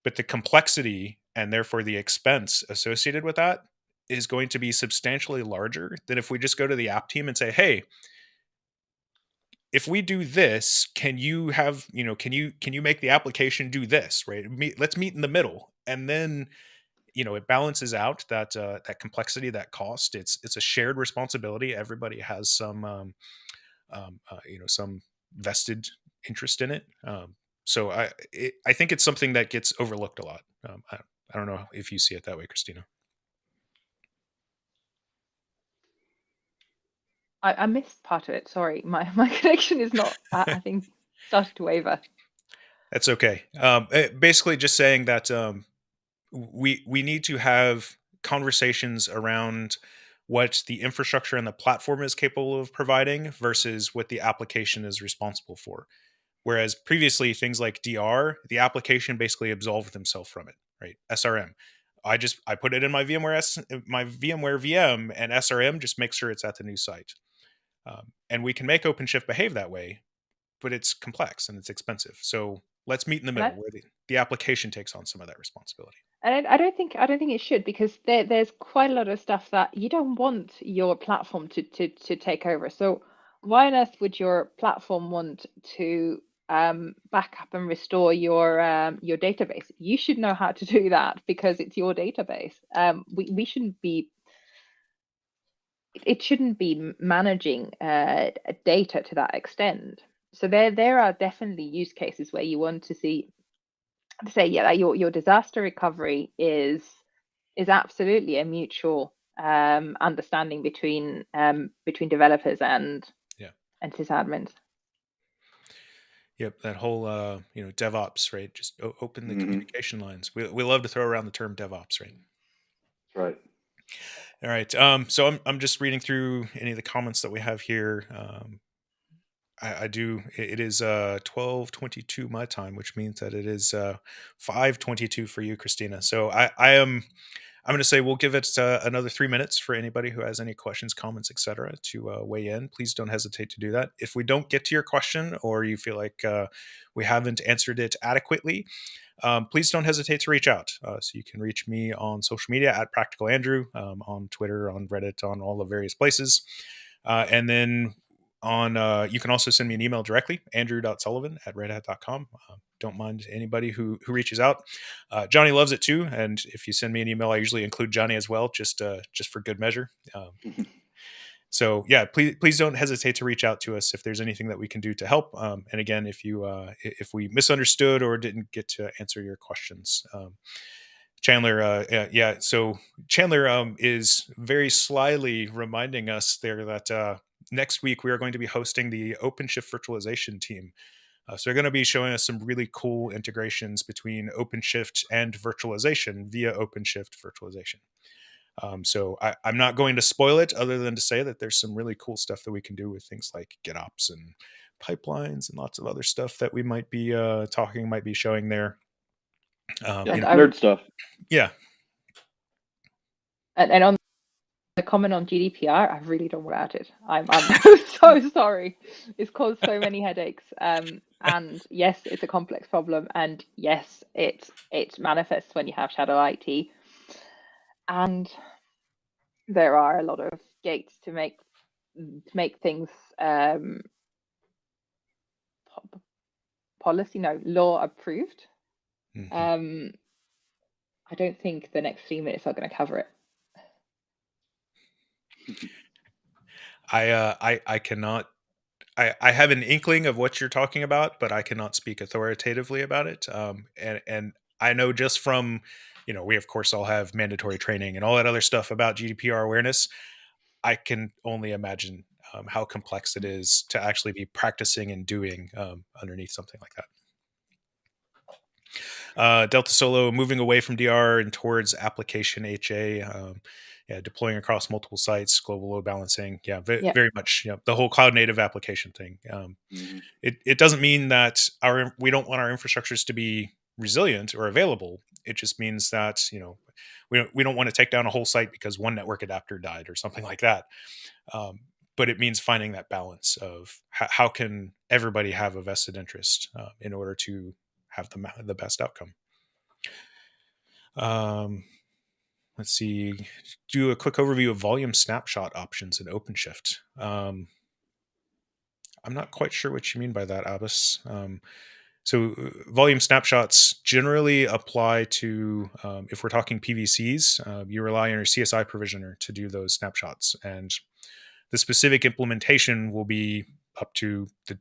But the complexity and therefore the expense associated with that is going to be substantially larger than if we just go to the app team and say, hey, if we do this, can you make the application do this, right? Let's meet in the middle. And then it balances out that complexity, that cost. It's a shared responsibility. Everybody has some some vested interest in it. So I think it's something that gets overlooked a lot. I don't know if you see it that way, Christina. I missed part of it. Sorry, my connection is not. I think started to waver. That's okay. Basically, just saying that we need to have conversations around what the infrastructure and the platform is capable of providing versus what the application is responsible for. Whereas previously, things like DR, the application basically absolved themselves from it, right? SRM. I put it in my VMware VM, and SRM just makes sure it's at the new site. And we can make OpenShift behave that way, but it's complex and it's expensive. So let's meet in the middle where the application takes on some of that responsibility. And I don't think it should, because there's quite a lot of stuff that you don't want your platform to take over. So why on earth would your platform want to back up and restore your database? You should know how to do that because it's your database. We shouldn't be. It shouldn't be managing data to that extent. So there are definitely use cases where you want to say, yeah, your disaster recovery is absolutely a mutual understanding between developers and sysadmins. Yep, that whole DevOps, right? Just open the communication lines. We love to throw around the term DevOps, right? That's right. All right. So I'm just reading through any of the comments that we have here. I do. It is 12:22 my time, which means that it is 5:22 for you, Christina. So I'm going to say we'll give it another 3 minutes for anybody who has any questions, comments, etc. to weigh in. Please don't hesitate to do that. If we don't get to your question or you feel like we haven't answered it adequately, please don't hesitate to reach out. So you can reach me on social media at Practical Andrew, on Twitter, on Reddit, on all the various places. And then you can also send me an email directly, andrew.sullivan@redhat.com. Don't mind anybody who reaches out. Johnny loves it too, and if you send me an email, I usually include Johnny as well, just for good measure. So yeah, please don't hesitate to reach out to us if there's anything that we can do to help. And again, if we misunderstood or didn't get to answer your questions. Chandler, so Chandler is very slyly reminding us there that next week we are going to be hosting the OpenShift virtualization team. So they're going to be showing us some really cool integrations between OpenShift and virtualization via OpenShift virtualization. So I'm not going to spoil it other than to say that there's some really cool stuff that we can do with things like GitOps and pipelines and lots of other stuff that we might be showing there. Nerd stuff. Yeah. And on the comment on GDPR, I really don't want at it. I'm so sorry. It's caused so many headaches. And yes, it's a complex problem. And yes, it manifests when you have shadow IT. And there are a lot of gates to make things law approved. Mhm. I don't think the next 3 minutes are going to cover it. I cannot. I have an inkling of what you're talking about, but I cannot speak authoritatively about it. And I know just from, we of course all have mandatory training and all that other stuff about GDPR awareness. I can only imagine how complex it is to actually be practicing and doing underneath something like that. Delta Solo moving away from DR and towards application HA. Deploying across multiple sites, global load balancing. Very much. The whole cloud native application thing. It doesn't mean that we don't want our infrastructures to be resilient or available. It just means that we don't want to take down a whole site because one network adapter died or something like that. But it means finding that balance of how can everybody have a vested interest in order to have the best outcome. Let's see. Do a quick overview of volume snapshot options in OpenShift. I'm not quite sure what you mean by that, Abbas. So volume snapshots generally apply to, if we're talking PVCs, you rely on your CSI provisioner to do those snapshots. And the specific implementation will be up to the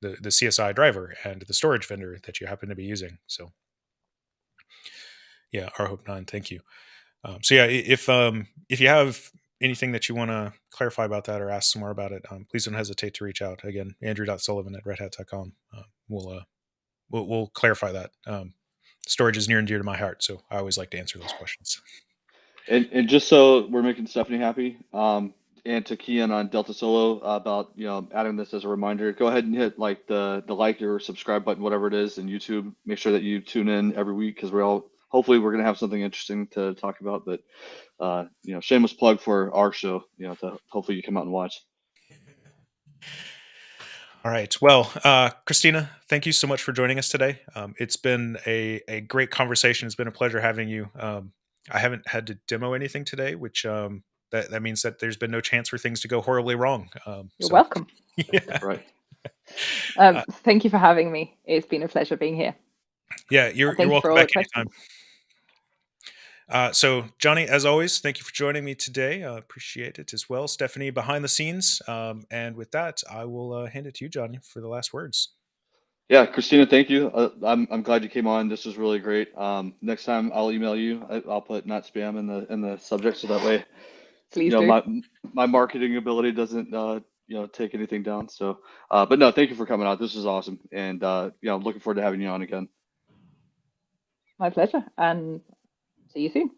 CSI driver and the storage vendor that you happen to be using. So yeah, rhope9, thank you. So yeah, if you have anything that you want to clarify about that or ask some more about it, please don't hesitate to reach out. Again, andrew.sullivan@redhat.com. We'll clarify that. Storage is near and dear to my heart, so I always like to answer those questions. And just so we're making Stephanie happy, and to key in on Delta Solo about adding this as a reminder, go ahead and hit like the like or subscribe button, whatever it is, in YouTube. Make sure that you tune in every week because hopefully we're gonna have something interesting to talk about. But shameless plug for our show. To hopefully you come out and watch. All right. Well, Christina, thank you so much for joining us today. It's been a great conversation. It's been a pleasure having you. I haven't had to demo anything today, which that means that there's been no chance for things to go horribly wrong. You're welcome. Yeah. Right. Thank you for having me. It's been a pleasure being here. Yeah, you're welcome back anytime. So, Johnny, as always, thank you for joining me today. Appreciate it as well. Stephanie, behind the scenes. And with that, I will hand it to you, Johnny, for the last words. Yeah, Christina, thank you. I'm glad you came on. This was really great. Next time I'll email you. I'll put not spam in the subject so that way Please do. my marketing ability doesn't take anything down. So, but no, thank you for coming out. This is awesome, and looking forward to having you on again. My pleasure, and see you soon.